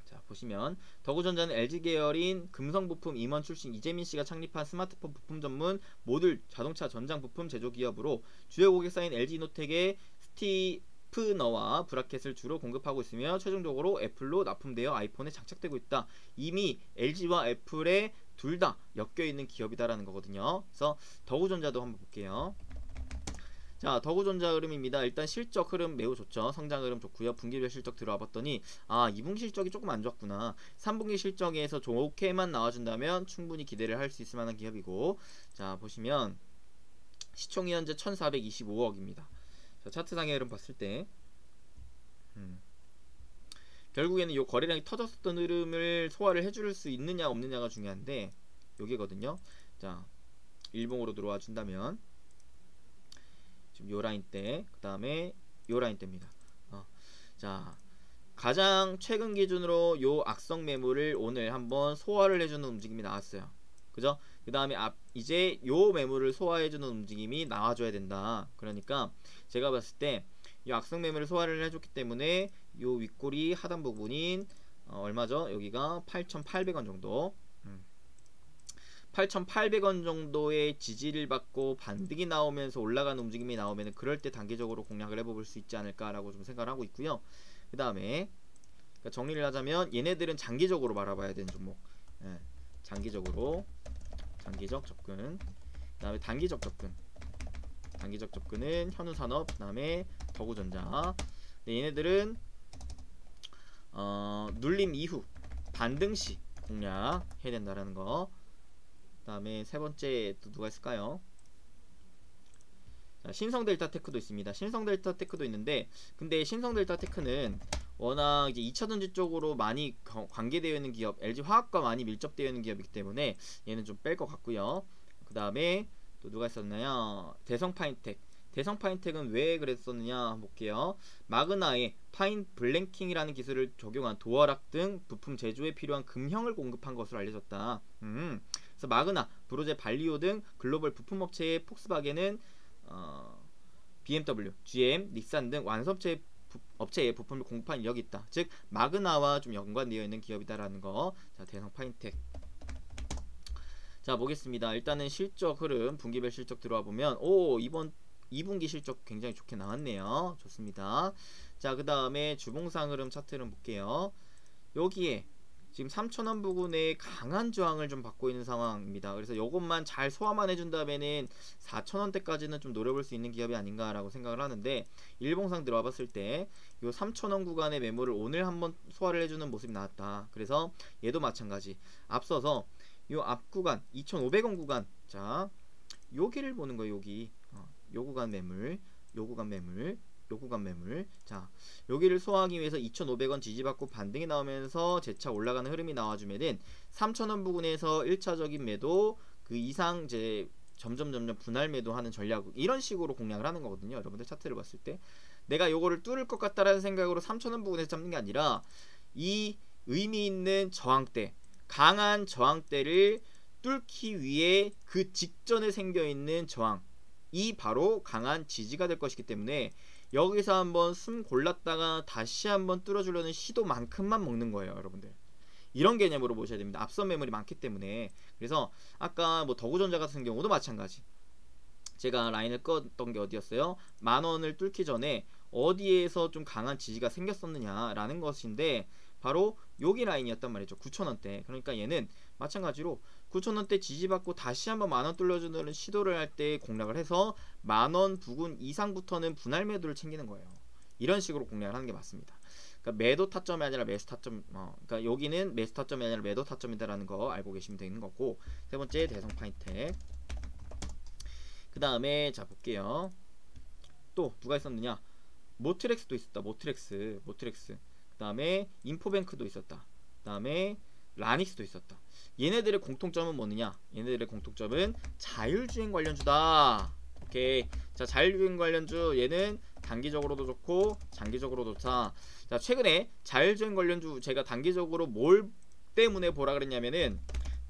Speaker 1: 자, 보시면 더구전자는 LG 계열인 금성부품 임원 출신 이재민 씨가 창립한 스마트폰 부품 전문 모듈 자동차 전장 부품 제조 기업으로 주요 고객사인 LG노텍의 스티프너와 브라켓을 주로 공급하고 있으며 최종적으로 애플로 납품되어 아이폰에 장착되고 있다. 이미 LG와 애플의 둘 다 엮여있는 기업이다라는 거거든요. 그래서 더구전자도 한번 볼게요. 자, 더구전자 흐름입니다. 일단 실적 흐름 매우 좋죠. 성장 흐름 좋고요. 분기별 실적 들어와 봤더니 2분기 실적이 조금 안 좋았구나. 3분기 실적에서 좋게만 나와준다면 충분히 기대를 할 수 있을 만한 기업이고, 자, 보시면 시총이 현재 1425억입니다. 자, 차트상의 흐름 봤을 때 결국에는 이 거래량이 터졌었던 흐름을 소화를 해줄 수 있느냐 없느냐가 중요한데, 여기거든요. 자, 일봉으로 들어와 준다면 지금 요 라인 때, 그 다음에 요 라인 때입니다. 자, 가장 최근 기준으로 요 악성 매물을 오늘 한번 소화를 해주는 움직임이 나왔어요. 그죠? 그 다음에 이제 요 매물을 소화해주는 움직임이 나와줘야 된다. 그러니까 제가 봤을 때 이 악성 매물을 소화를 해줬기 때문에 요 윗꼬리 하단 부분인 얼마죠? 여기가 8,800원 정도. 8,800원 정도의 지지를 받고 반등이 나오면서 올라가는 움직임이 나오면 그럴 때 단기적으로 공략을 해볼 수 있지 않을까라고 좀 생각을 하고 있고요. 그 다음에 그러니까 정리를 하자면 얘네들은 장기적으로 바라봐야 되는 종목. 장기적 접근. 그 다음에 단기적 접근. 단기적 접근은 현우산업, 그 다음에 덕우전자. 네, 얘네들은 눌림 이후 반등시 공략 해야 된다라는 거. 그 다음에 세 번째 또 누가 있을까요? 자, 신성델타테크도 있습니다. 신성델타테크도 있는데, 근데 신성델타테크는 워낙 이제 2차전지 쪽으로 많이 관계되어 있는 기업, LG화학과 많이 밀접되어 있는 기업이기 때문에 얘는 좀 뺄 것 같고요. 그 다음에 또 누가 있었나요? 대성파인텍. 대성파인텍은 왜 그랬었느냐 한번 볼게요. 마그나에 파인 블랭킹이라는 기술을 적용한 도어락 등 부품 제조에 필요한 금형을 공급한 것으로 알려졌다. 그래서 마그나, 브로제 발리오 등 글로벌 부품업체의 폭스바겐은 BMW, GM, 닉산 등 완성업체의 부품을 공급한 이력이 있다. 즉 마그나와 좀 연관되어 있는 기업이다라는 거. 자, 대성 파인텍. 자, 보겠습니다. 일단은 실적 흐름 분기별 실적 들어와 보면 이번 2분기 실적 굉장히 좋게 나왔네요. 좋습니다. 자, 그 다음에 주봉상 흐름 차트를 볼게요. 여기에 지금 3,000원 부근에 강한 저항을 좀 받고 있는 상황입니다. 그래서 이것만 잘 소화만 해준다면은 4,000원대까지는 좀 노려볼 수 있는 기업이 아닌가라고 생각을 하는데, 일봉상 들어와 봤을 때 요 3,000원 구간의 매물을 오늘 한번 소화를 해주는 모습이 나왔다. 그래서 얘도 마찬가지. 앞서서 요 앞 구간 2,500원 구간, 자 여기를 보는 거예요. 여기 요 구간 매물, 요 구간 매물, 요 구간 매물. 자, 여기를 소화하기 위해서 2,500원 지지받고 반등이 나오면서 재차 올라가는 흐름이 나와주면은 3,000원 부근에서 1차적인 매도, 그 이상 이제 점점 분할 매도하는 전략, 이런 식으로 공략을 하는 거거든요. 여러분들 차트를 봤을 때 내가 요거를 뚫을 것 같다라는 생각으로 3,000원 부근에서 잡는 게 아니라 이 의미 있는 저항대, 강한 저항대를 뚫기 위해 그 직전에 생겨있는 저항, 이 바로 강한 지지가 될 것이기 때문에 여기서 한번 숨 골랐다가 다시 한번 뚫어주려는 시도만큼만 먹는 거예요. 여러분들 이런 개념으로 보셔야 됩니다. 앞선 매물이 많기 때문에. 그래서 아까 뭐 덕우전자 같은 경우도 마찬가지. 제가 라인을 껐던 게 어디였어요? 10,000원을 뚫기 전에 어디에서 좀 강한 지지가 생겼었느냐 라는 것인데, 바로 여기 라인이었단 말이죠. 9,000원대. 그러니까 얘는 마찬가지로 9,000원대 지지받고 다시 한번 10,000원 뚫려주는 시도를 할 때 공략을 해서 10,000원 부근 이상부터는 분할 매도를 챙기는 거예요. 이런 식으로 공략을 하는 게 맞습니다. 그러니까 매도 타점이 아니라 매수 타점, 그러니까 여기는 매수 타점이 아니라 매도 타점이다라는 거 알고 계시면 되는 거고. 세 번째 대성 파인텍. 그 다음에 자 볼게요. 또 누가 있었느냐? 모트렉스도 있었다. 모트렉스. 그 다음에 인포뱅크도 있었다. 그 다음에 라닉스도 있었다. 얘네들의 공통점은 뭐느냐? 얘네들의 공통점은 자율주행 관련주다. 오케이. 자, 자율주행 관련주, 얘는 단기적으로도 좋고 장기적으로도 좋다. 자, 최근에 자율주행 관련주 제가 단기적으로 뭘 때문에 보라 그랬냐면은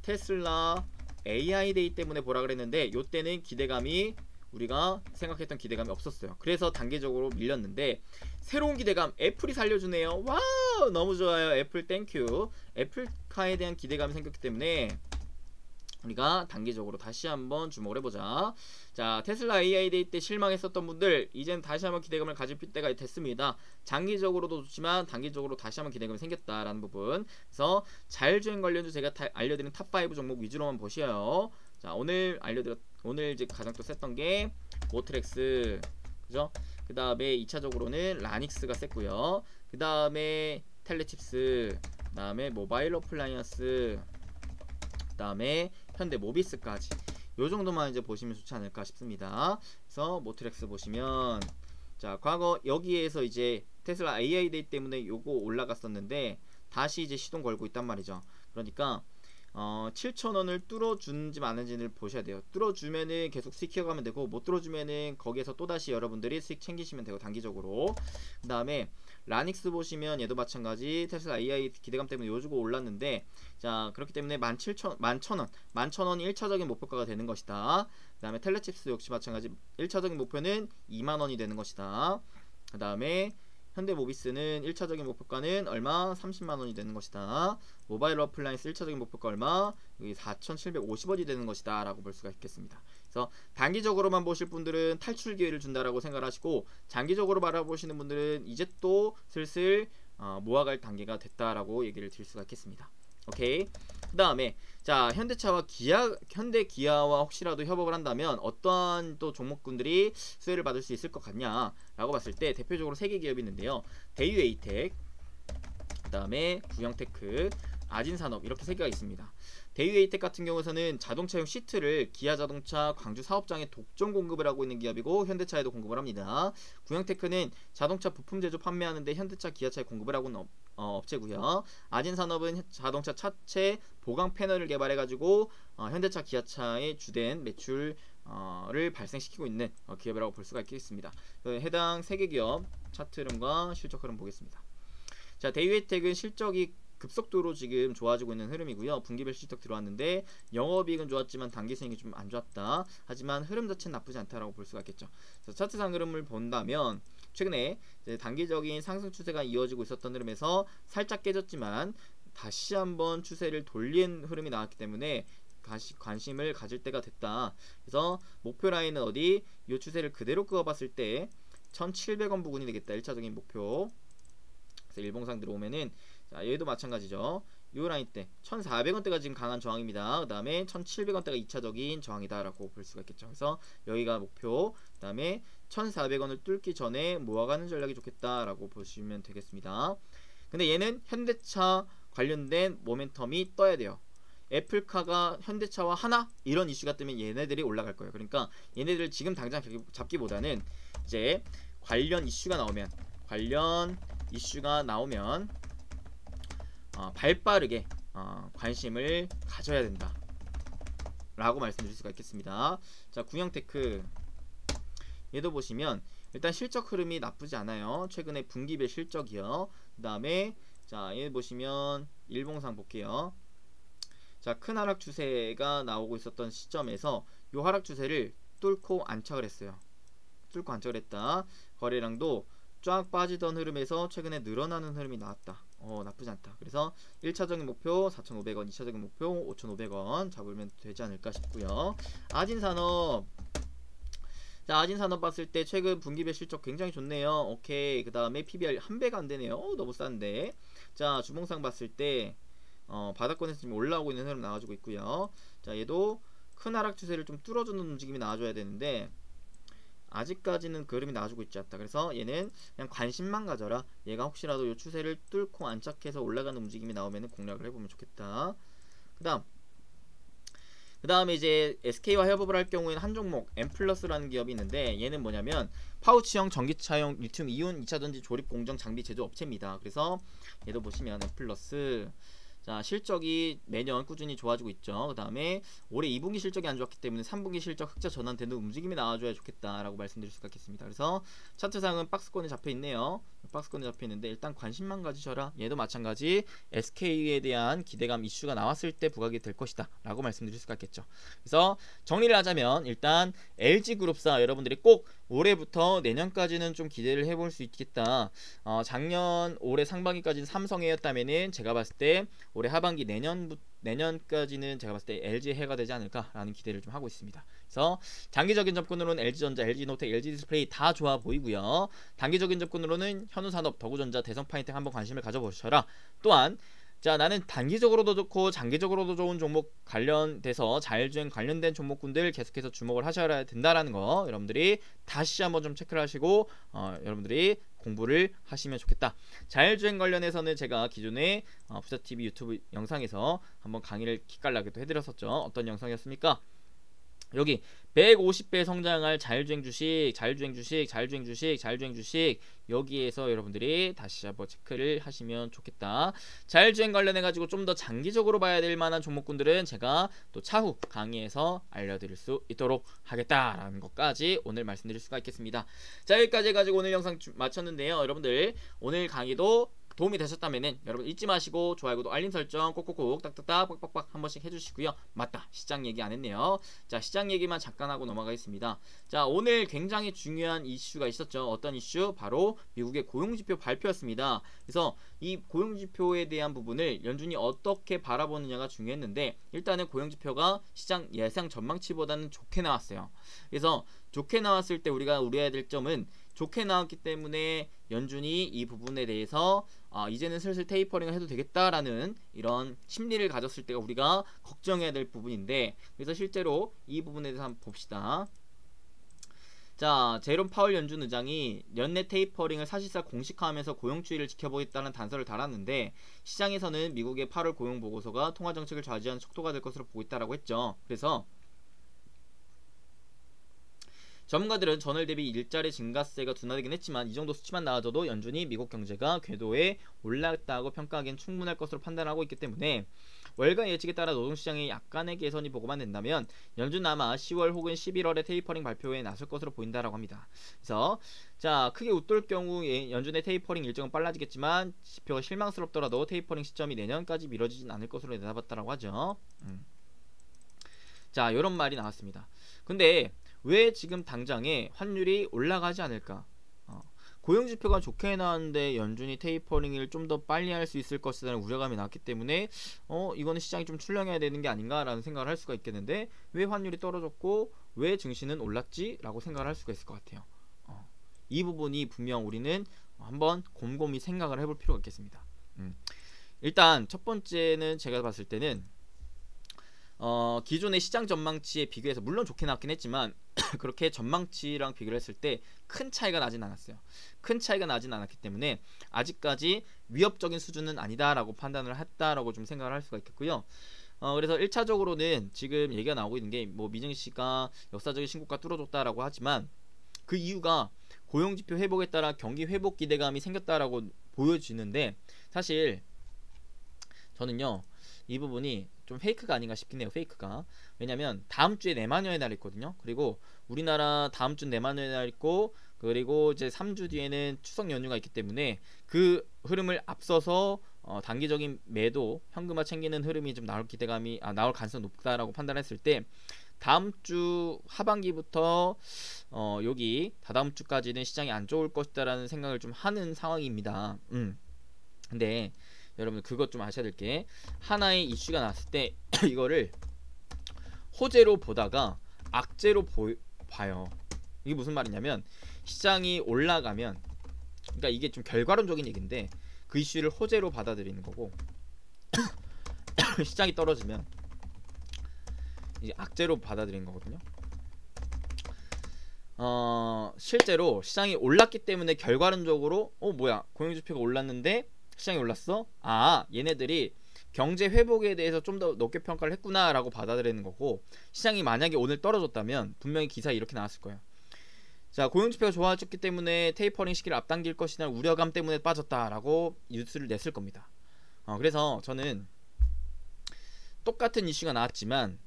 Speaker 1: 테슬라 AI 데이 때문에 보라 그랬는데, 요때는 기대감이 우리가 생각했던 기대감이 없었어요. 그래서 단기적으로 밀렸는데, 새로운 기대감, 애플이 살려주네요. 와우, 너무 좋아요. 애플 땡큐. 애플카에 대한 기대감이 생겼기 때문에 우리가 단기적으로 다시 한번 주목을 해보자. 자, 테슬라 AI 데이 때 실망했었던 분들, 이젠 다시 한번 기대감을 가질 때가 됐습니다. 장기적으로도 좋지만 단기적으로 다시 한번 기대감이 생겼다라는 부분. 그래서 자율주행 관련주 제가 알려드린 탑5 종목 위주로만 보셔요. 자, 오늘 이제 가장 또 셌던 게 모트렉스, 그죠? 그 다음에 2차적으로는 라닉스가 셌고요. 그 다음에 텔레칩스, 그 다음에 모바일 어플라이언스, 그 다음에 현대 모비스까지. 요 정도만 이제 보시면 좋지 않을까 싶습니다. 그래서 모트렉스 보시면, 자, 과거 여기에서 이제 테슬라 AI 데이 때문에 요거 올라갔었는데 다시 이제 시동 걸고 있단 말이죠. 그러니까 7,000원을 뚫어준지 마는지를 보셔야 돼요. 뚫어주면은 계속 수익 키워가면 되고, 못 뚫어주면은 거기에서 또다시 여러분들이 수익 챙기시면 되고, 단기적으로. 그 다음에 라닉스 보시면 얘도 마찬가지. 테슬라 AI 기대감 때문에 요주고 올랐는데, 자, 그렇기 때문에 11,000원 1차적인 목표가가 되는 것이다. 그 다음에 텔레칩스 역시 마찬가지. 1차적인 목표는 20,000원이 되는 것이다. 그 다음에 현대모비스는 1차적인 목표가는 얼마? 300,000원이 되는 것이다. 모바일 어플라이언스 1차적인 목표가 얼마? 여기 4,750원이 되는 것이다 라고 볼 수가 있겠습니다. 그래서 단기적으로만 보실 분들은 탈출 기회를 준다라고 생각하시고, 장기적으로 바라보시는 분들은 이제 또 슬슬 모아갈 단계가 됐다라고 얘기를 드릴 수가 있겠습니다. 오케이. 그 다음에 자, 현대 기아와 혹시라도 협업을 한다면 어떠한 또 종목군들이 수혜를 받을 수 있을 것 같냐라고 봤을 때 대표적으로 3개 기업이 있는데요. 대유에이텍, 그 다음에 구형테크, 아진산업, 이렇게 3개가 있습니다. 대유에이텍 같은 경우에는 자동차용 시트를 기아자동차 광주 사업장에 독점 공급을 하고 있는 기업이고 현대차에도 공급을 합니다. 구형테크는 자동차 부품 제조 판매하는데 현대차, 기아차에 공급을 하고 있는 업체고요. 아진산업은 자동차 차체 보강 패널을 개발해가지고 현대차, 기아차의 주된 매출을 발생시키고 있는 기업이라고 볼 수가 있겠습니다. 해당 3개 기업 차트 흐름과 실적 흐름 보겠습니다. 자, 대유에이텍은 실적이 급속도로 지금 좋아지고 있는 흐름이고요. 분기별 실적 들어왔는데 영업이익은 좋았지만 당기순이익이 좀 안 좋았다. 하지만 흐름 자체는 나쁘지 않다라고 볼 수가 있겠죠. 차트상 흐름을 본다면 최근에 단기적인 상승 추세가 이어지고 있었던 흐름에서 살짝 깨졌지만 다시 한번 추세를 돌린 흐름이 나왔기 때문에 관심을 가질 때가 됐다. 그래서 목표 라인은 어디? 이 추세를 그대로 그어봤을 때 1,700원 부근이 되겠다. 1차적인 목표. 그래서 일봉상 들어오면은 자, 얘도 마찬가지죠. 요 라인 때 1,400원대가 지금 강한 저항입니다. 그 다음에 1,700원대가 2차적인 저항이다 라고 볼 수가 있겠죠. 그래서 여기가 목표, 그 다음에 1,400원을 뚫기 전에 모아가는 전략이 좋겠다 라고 보시면 되겠습니다. 근데 얘는 현대차 관련된 모멘텀이 떠야 돼요. 애플카가 현대차와 하나? 이런 이슈가 뜨면 얘네들이 올라갈 거예요. 그러니까 얘네들 지금 당장 잡기보다는 이제 관련 이슈가 나오면 발빠르게 관심을 가져야 된다 라고 말씀드릴 수가 있겠습니다. 자, 구형테크 얘도 보시면 일단 실적 흐름이 나쁘지 않아요. 최근에 분기별 실적이요. 그 다음에 자, 얘 보시면 일봉상 볼게요. 자, 큰 하락 추세가 나오고 있었던 시점에서 요 하락 추세를 뚫고 안착을 했어요. 뚫고 안착을 했다. 거래량도 쫙 빠지던 흐름에서 최근에 늘어나는 흐름이 나왔다. 나쁘지 않다. 그래서 1차적인 목표 4,500원, 2차적인 목표 5,500원 잡으면 되지 않을까 싶고요. 아진산업, 자, 아진산업 봤을 때 최근 분기별 실적 굉장히 좋네요. 오케이. 그 다음에 PBR 1배가 안되네요. 너무 싼데. 자, 주봉상 봤을 때 바닥권에서 지금 올라오고 있는 흐름 나와주고 있고요. 자, 얘도 큰 하락 추세를 좀 뚫어주는 움직임이 나와줘야 되는데 아직까지는 그 흐름이 나와주고 있지 않다. 그래서 얘는 그냥 관심만 가져라. 얘가 혹시라도 이 추세를 뚫고 안착해서 올라가는 움직임이 나오면 공략을 해보면 좋겠다. 그 다음에 이제 SK와 협업을 할 경우에는 한 종목 엠플러스라는 기업이 있는데 얘는 뭐냐면 파우치형 전기차용 리튬 이온 2차전지 조립 공정 장비 제조 업체입니다. 그래서 얘도 보시면 엠플러스, 자, 실적이 매년 꾸준히 좋아지고 있죠. 그 다음에 올해 2분기 실적이 안 좋았기 때문에 3분기 실적 흑자 전환되는 움직임이 나와줘야 좋겠다라고 말씀드릴 수가 있겠습니다. 그래서 차트상은 박스권에 잡혀있네요. 박스권에 잡혀있는데 일단 관심만 가지셔라. 얘도 마찬가지 SK에 대한 기대감 이슈가 나왔을 때 부각이 될 것이다 라고 말씀드릴 수가 있겠죠. 그래서 정리를 하자면 일단 LG그룹사 여러분들이 꼭 올해부터 내년까지는 좀 기대를 해볼 수 있겠다. 작년 올해 상반기까지는 삼성이었다면은 제가 봤을 때 올해 하반기 내년까지는 제가 봤을 때 LG 해가 되지 않을까라는 기대를 좀 하고 있습니다. 그래서 장기적인 접근으로는 LG전자, LG노텍, LG디스플레이 다 좋아 보이고요. 단기적인 접근으로는 현우산업, 더구전자, 대성파이텍 한번 관심을 가져보셔라. 또한 자, 나는 단기적으로도 좋고 장기적으로도 좋은 종목 관련돼서 자율주행 관련된 종목군들 계속해서 주목을 하셔야 된다라는 거 여러분들이 다시 한번 좀 체크를 하시고 여러분들이 공부를 하시면 좋겠다. 자율주행 관련해서는 제가 기존에 부자TV 유튜브 영상에서 한번 강의를 기깔나게도 해드렸었죠. 어떤 영상이었습니까? 여기 150배 성장할 자율주행 주식 여기에서 여러분들이 다시 한번 체크를 하시면 좋겠다. 자율주행 관련해 가지고 좀 더 장기적으로 봐야 될 만한 종목군들은 제가 또 차후 강의에서 알려드릴 수 있도록 하겠다라는 것까지 오늘 말씀드릴 수가 있겠습니다. 자, 여기까지 해가지고 오늘 영상 마쳤는데요. 여러분들 오늘 강의도 도움이 되셨다면은 여러분 잊지 마시고 좋아요, 구독, 알림 설정 꼭꼭꼭 딱딱딱 빡빡빡 한 번씩 해주시고요. 맞다, 시장 얘기 안 했네요. 자, 시장 얘기만 잠깐 하고 넘어가겠습니다. 자, 오늘 굉장히 중요한 이슈가 있었죠. 어떤 이슈? 바로 미국의 고용지표 발표였습니다. 그래서 이 고용지표에 대한 부분을 연준이 어떻게 바라보느냐가 중요했는데 일단은 고용지표가 시장 예상 전망치보다는 좋게 나왔어요. 그래서 좋게 나왔을 때 우리가 우려해야 될 점은 좋게 나왔기 때문에 연준이 이 부분에 대해서 이제는 슬슬 테이퍼링을 해도 되겠다라는 이런 심리를 가졌을 때가 우리가 걱정해야 될 부분인데, 그래서 실제로 이 부분에 대해서 한번 봅시다. 자, 제롬 파월 연준 의장이 연내 테이퍼링을 사실상 공식화하면서 고용주의를 지켜보겠다는 단서를 달았는데, 시장에서는 미국의 8월 고용 보고서가 통화 정책을 좌지하는 척도가 될 것으로 보고 있다라고 했죠. 그래서 전문가들은 전월 대비 일자리 증가세가 둔화되긴 했지만 이 정도 수치만 나와줘도 연준이 미국 경제가 궤도에 올랐다고 평가하기엔 충분할 것으로 판단하고 있기 때문에 월가 예측에 따라 노동시장의 약간의 개선이 보고만 된다면 연준 아마 10월 혹은 11월에 테이퍼링 발표에 나설 것으로 보인다라고 합니다. 그래서 자, 크게 웃돌 경우 연준의 테이퍼링 일정은 빨라지겠지만 지표가 실망스럽더라도 테이퍼링 시점이 내년까지 미뤄지진 않을 것으로 내다봤다라고 하죠. 자, 요런 말이 나왔습니다. 근데 왜 지금 당장에 환율이 올라가지 않을까? 고용지표가 좋게 나왔는데 연준이 테이퍼링을 좀 더 빨리 할 수 있을 것이라는 우려감이 나왔기 때문에 이거는 시장이 좀 출렁해야 되는 게 아닌가라는 생각을 할 수가 있겠는데, 왜 환율이 떨어졌고 왜 증시는 올랐지? 라고 생각을 할 수가 있을 것 같아요. 이 부분이 분명 우리는 한번 곰곰이 생각을 해볼 필요가 있겠습니다. 일단 첫 번째는 제가 봤을 때는 기존의 시장 전망치에 비교해서 물론 좋게 나왔긴 했지만 그렇게 전망치랑 비교를 했을 때 큰 차이가 나진 않았어요. 큰 차이가 나진 않았기 때문에 아직까지 위협적인 수준은 아니다라고 판단을 했다라고 좀 생각을 할 수가 있겠고요. 그래서 1차적으로는 지금 얘기가 나오고 있는 게 뭐 미증시가 역사적인 신고가 뚫어줬다라고 하지만 그 이유가 고용지표 회복에 따라 경기 회복 기대감이 생겼다라고 보여지는데, 사실 저는요 이 부분이 좀 페이크가 아닌가 싶긴 해요. 페이크가. 왜냐면 다음 주에 내만여의 날 있거든요. 그리고 우리나라 다음 주는 내만여의 날 있고, 그리고 이제 3주 뒤에는 추석 연휴가 있기 때문에 그 흐름을 앞서서 단기적인 매도, 현금화 챙기는 흐름이 좀 나올 기대감이 나올 가능성이 높다라고 판단했을 때 다음 주 하반기부터 여기 다다음 주까지는 시장이 안 좋을 것이다라는 생각을 좀 하는 상황입니다. 근데 여러분 그것 좀 아셔야 될 게, 하나의 이슈가 나왔을 때 이거를 호재로 보다가 악재로 봐요. 이게 무슨 말이냐면, 시장이 올라가면, 그러니까 이게 좀 결과론적인 얘기인데 그 이슈를 호재로 받아들이는 거고 시장이 떨어지면 이제 악재로 받아들이는 거거든요. 실제로 시장이 올랐기 때문에 결과론적으로 뭐야 고용지표가 올랐는데 시장이 올랐어? 얘네들이 경제 회복에 대해서 좀 더 높게 평가를 했구나 라고 받아들이는 거고, 시장이 만약에 오늘 떨어졌다면 분명히 기사에 이렇게 나왔을 거예요. 자, 고용지표가 좋아졌기 때문에 테이퍼링 시기를 앞당길 것이라는 우려감 때문에 빠졌다라고 뉴스를 냈을 겁니다. 그래서 저는 똑같은 이슈가 나왔지만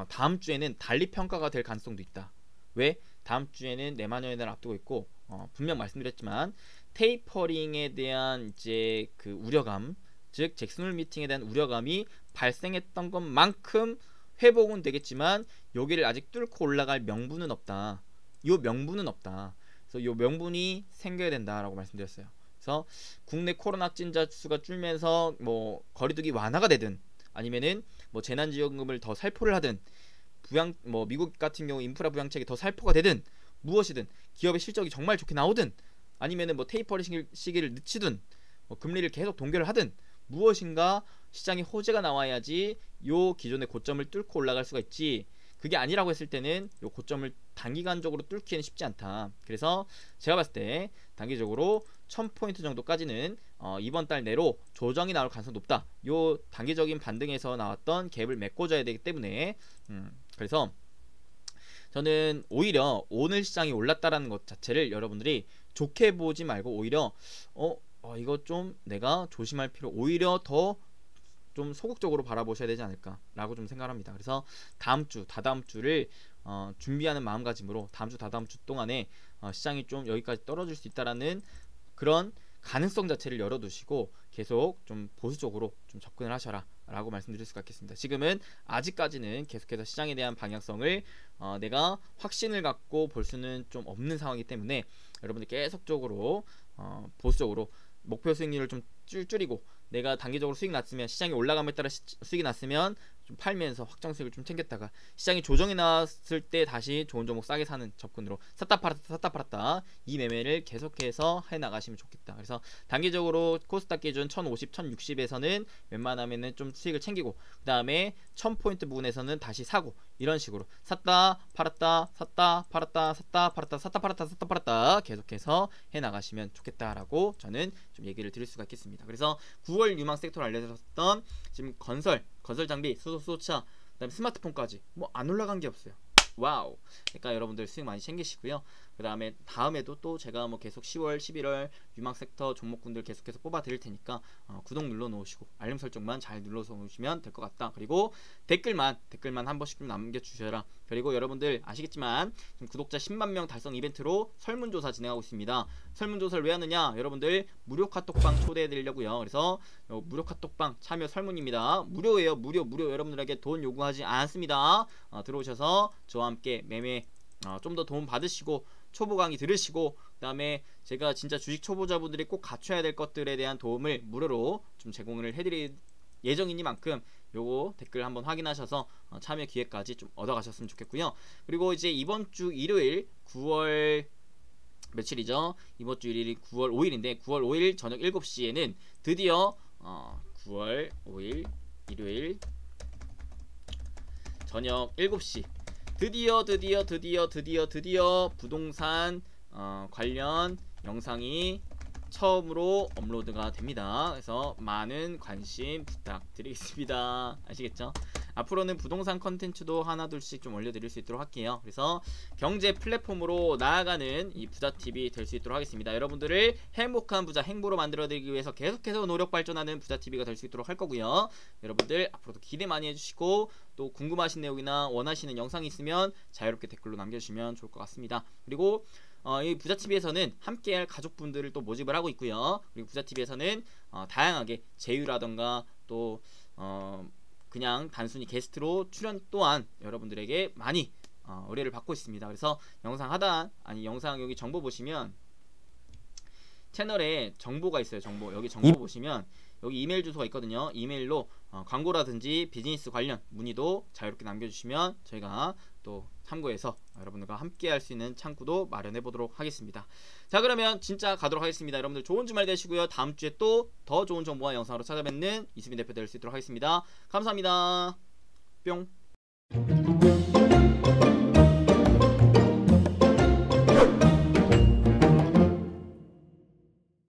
Speaker 1: 다음 주에는 달리 평가가 될 가능성도 있다. 왜? 다음 주에는 내만여의 날 앞두고 있고 분명 말씀드렸지만 테이퍼링에 대한 이제 그 우려감, 즉 잭슨홀 미팅에 대한 우려감이 발생했던 것만큼 회복은 되겠지만 여기를 아직 뚫고 올라갈 명분은 없다. 요 명분은 없다. 그래서 요 명분이 생겨야 된다라고 말씀드렸어요. 그래서 국내 코로나 확진자 수가 줄면서 뭐 거리두기 완화가 되든, 아니면은 뭐 재난지원금을 더 살포를 하든, 뭐 미국 같은 경우 인프라 부양책이 더 살포가 되든, 무엇이든 기업의 실적이 정말 좋게 나오든, 아니면은 뭐 테이퍼링 시기를 늦추든, 뭐 금리를 계속 동결을 하든, 무엇인가 시장에 호재가 나와야지 요 기존의 고점을 뚫고 올라갈 수가 있지, 그게 아니라고 했을 때는 요 고점을 단기간적으로 뚫기에는 쉽지 않다. 그래서 제가 봤을 때 단기적으로 1000포인트 정도까지는 이번 달 내로 조정이 나올 가능성이 높다. 요 단기적인 반등에서 나왔던 갭을 메꿔줘야 되기 때문에 그래서 저는 오히려 오늘 시장이 올랐다라는 것 자체를 여러분들이 좋게 보지 말고 오히려 이거 좀 내가 조심할 필요, 오히려 더 좀 소극적으로 바라보셔야 되지 않을까라고 좀 생각합니다. 그래서 다음 주, 다다음 주를 준비하는 마음가짐으로 다음 주, 다다음 주 동안에 시장이 좀 여기까지 떨어질 수 있다라는 그런 가능성 자체를 열어두시고 계속 좀 보수적으로 좀 접근을 하셔라 라고 말씀드릴 수가 있겠습니다. 지금은 아직까지는 계속해서 시장에 대한 방향성을 내가 확신을 갖고 볼 수는 좀 없는 상황이기 때문에 여러분들 계속적으로 보수적으로 목표 수익률을 좀 줄이고, 내가 단기적으로 수익 났으면, 시장이 올라감에 따라 수익이 났으면 좀 팔면서 확정 수익을 좀 챙겼다가 시장이 조정이 나왔을 때 다시 좋은 종목 싸게 사는 접근으로 샀다 팔았다 이 매매를 계속해서 해 나가시면 좋겠다. 그래서 단기적으로 코스닥 기준 1050, 1060에서는 웬만하면은 좀 수익을 챙기고 그 다음에 1000포인트 부분에서는 다시 사고 이런 식으로 샀다 팔았다 샀다 팔았다 샀다 팔았다 샀다 팔았다 샀다 팔았다 계속해서 해 나가시면 좋겠다라고 저는 좀 얘기를 드릴 수가 있겠습니다. 그래서 9월 유망 섹터로 알려졌던 지금 건설 장비, 수소차, 그다음에 스마트폰까지 뭐 안 올라간 게 없어요. 와우. 그러니까 여러분들 수익 많이 챙기시고요. 그 다음에 다음에도 또 제가 뭐 계속 10월, 11월 유망 섹터 종목군들 계속해서 뽑아 드릴 테니까 구독 눌러 놓으시고 알림 설정만 잘 눌러서 놓으시면 될 것 같다. 그리고 댓글만 한 번씩 좀 남겨주셔라. 그리고 여러분들 아시겠지만 지금 구독자 10만 명 달성 이벤트로 설문조사 진행하고 있습니다. 설문조사를 왜 하느냐? 여러분들 무료 카톡방 초대해 드리려고요. 그래서 무료 카톡방 참여 설문입니다. 무료예요. 무료. 여러분들에게 돈 요구하지 않습니다. 들어오셔서 저와 함께 매매 좀 더 도움 받으시고 초보 강의 들으시고 그 다음에 제가 진짜 주식 초보자분들이 꼭 갖춰야 될 것들에 대한 도움을 무료로 좀 제공을 해드릴 예정이니만큼 요거 댓글 한번 확인하셔서 참여 기회까지 좀 얻어가셨으면 좋겠고요. 그리고 이제 이번 주 일요일 9월 며칠이죠? 이번 주 일요일이 9월 5일인데 9월 5일 저녁 7시에는 드디어 9월 5일 일요일 저녁 7시 드디어 부동산 관련 영상이 처음으로 업로드가 됩니다. 그래서 많은 관심 부탁드리겠습니다. 아시겠죠? 앞으로는 부동산 컨텐츠도 하나둘씩 좀 올려드릴 수 있도록 할게요. 그래서 경제 플랫폼으로 나아가는 이 부자TV 될 수 있도록 하겠습니다. 여러분들을 행복한 부자, 행보로 만들어드리기 위해서 계속해서 노력 발전하는 부자TV가 될 수 있도록 할 거고요. 여러분들 앞으로도 기대 많이 해주시고 또 궁금하신 내용이나 원하시는 영상이 있으면 자유롭게 댓글로 남겨주시면 좋을 것 같습니다. 그리고 이 부자TV에서는 함께할 가족분들을 또 모집을 하고 있고요. 그리고 부자TV에서는 다양하게 제휴라던가 또 그냥 단순히 게스트로 출연 또한 여러분들에게 많이 의뢰를 받고 있습니다. 그래서 영상 하단 영상 여기 정보 보시면 채널에 정보가 있어요. 여기 정보 보시면 여기 이메일 주소가 있거든요. 이메일로 광고라든지 비즈니스 관련 문의도 자유롭게 남겨주시면 저희가 또 참고해서 여러분들과 함께 할 수 있는 창구도 마련해 보도록 하겠습니다. 자, 그러면 진짜 가도록 하겠습니다. 여러분들 좋은 주말 되시고요. 다음 주에 또 더 좋은 정보와 영상으로 찾아뵙는 이수빈 대표 될 수 있도록 하겠습니다. 감사합니다. 뿅.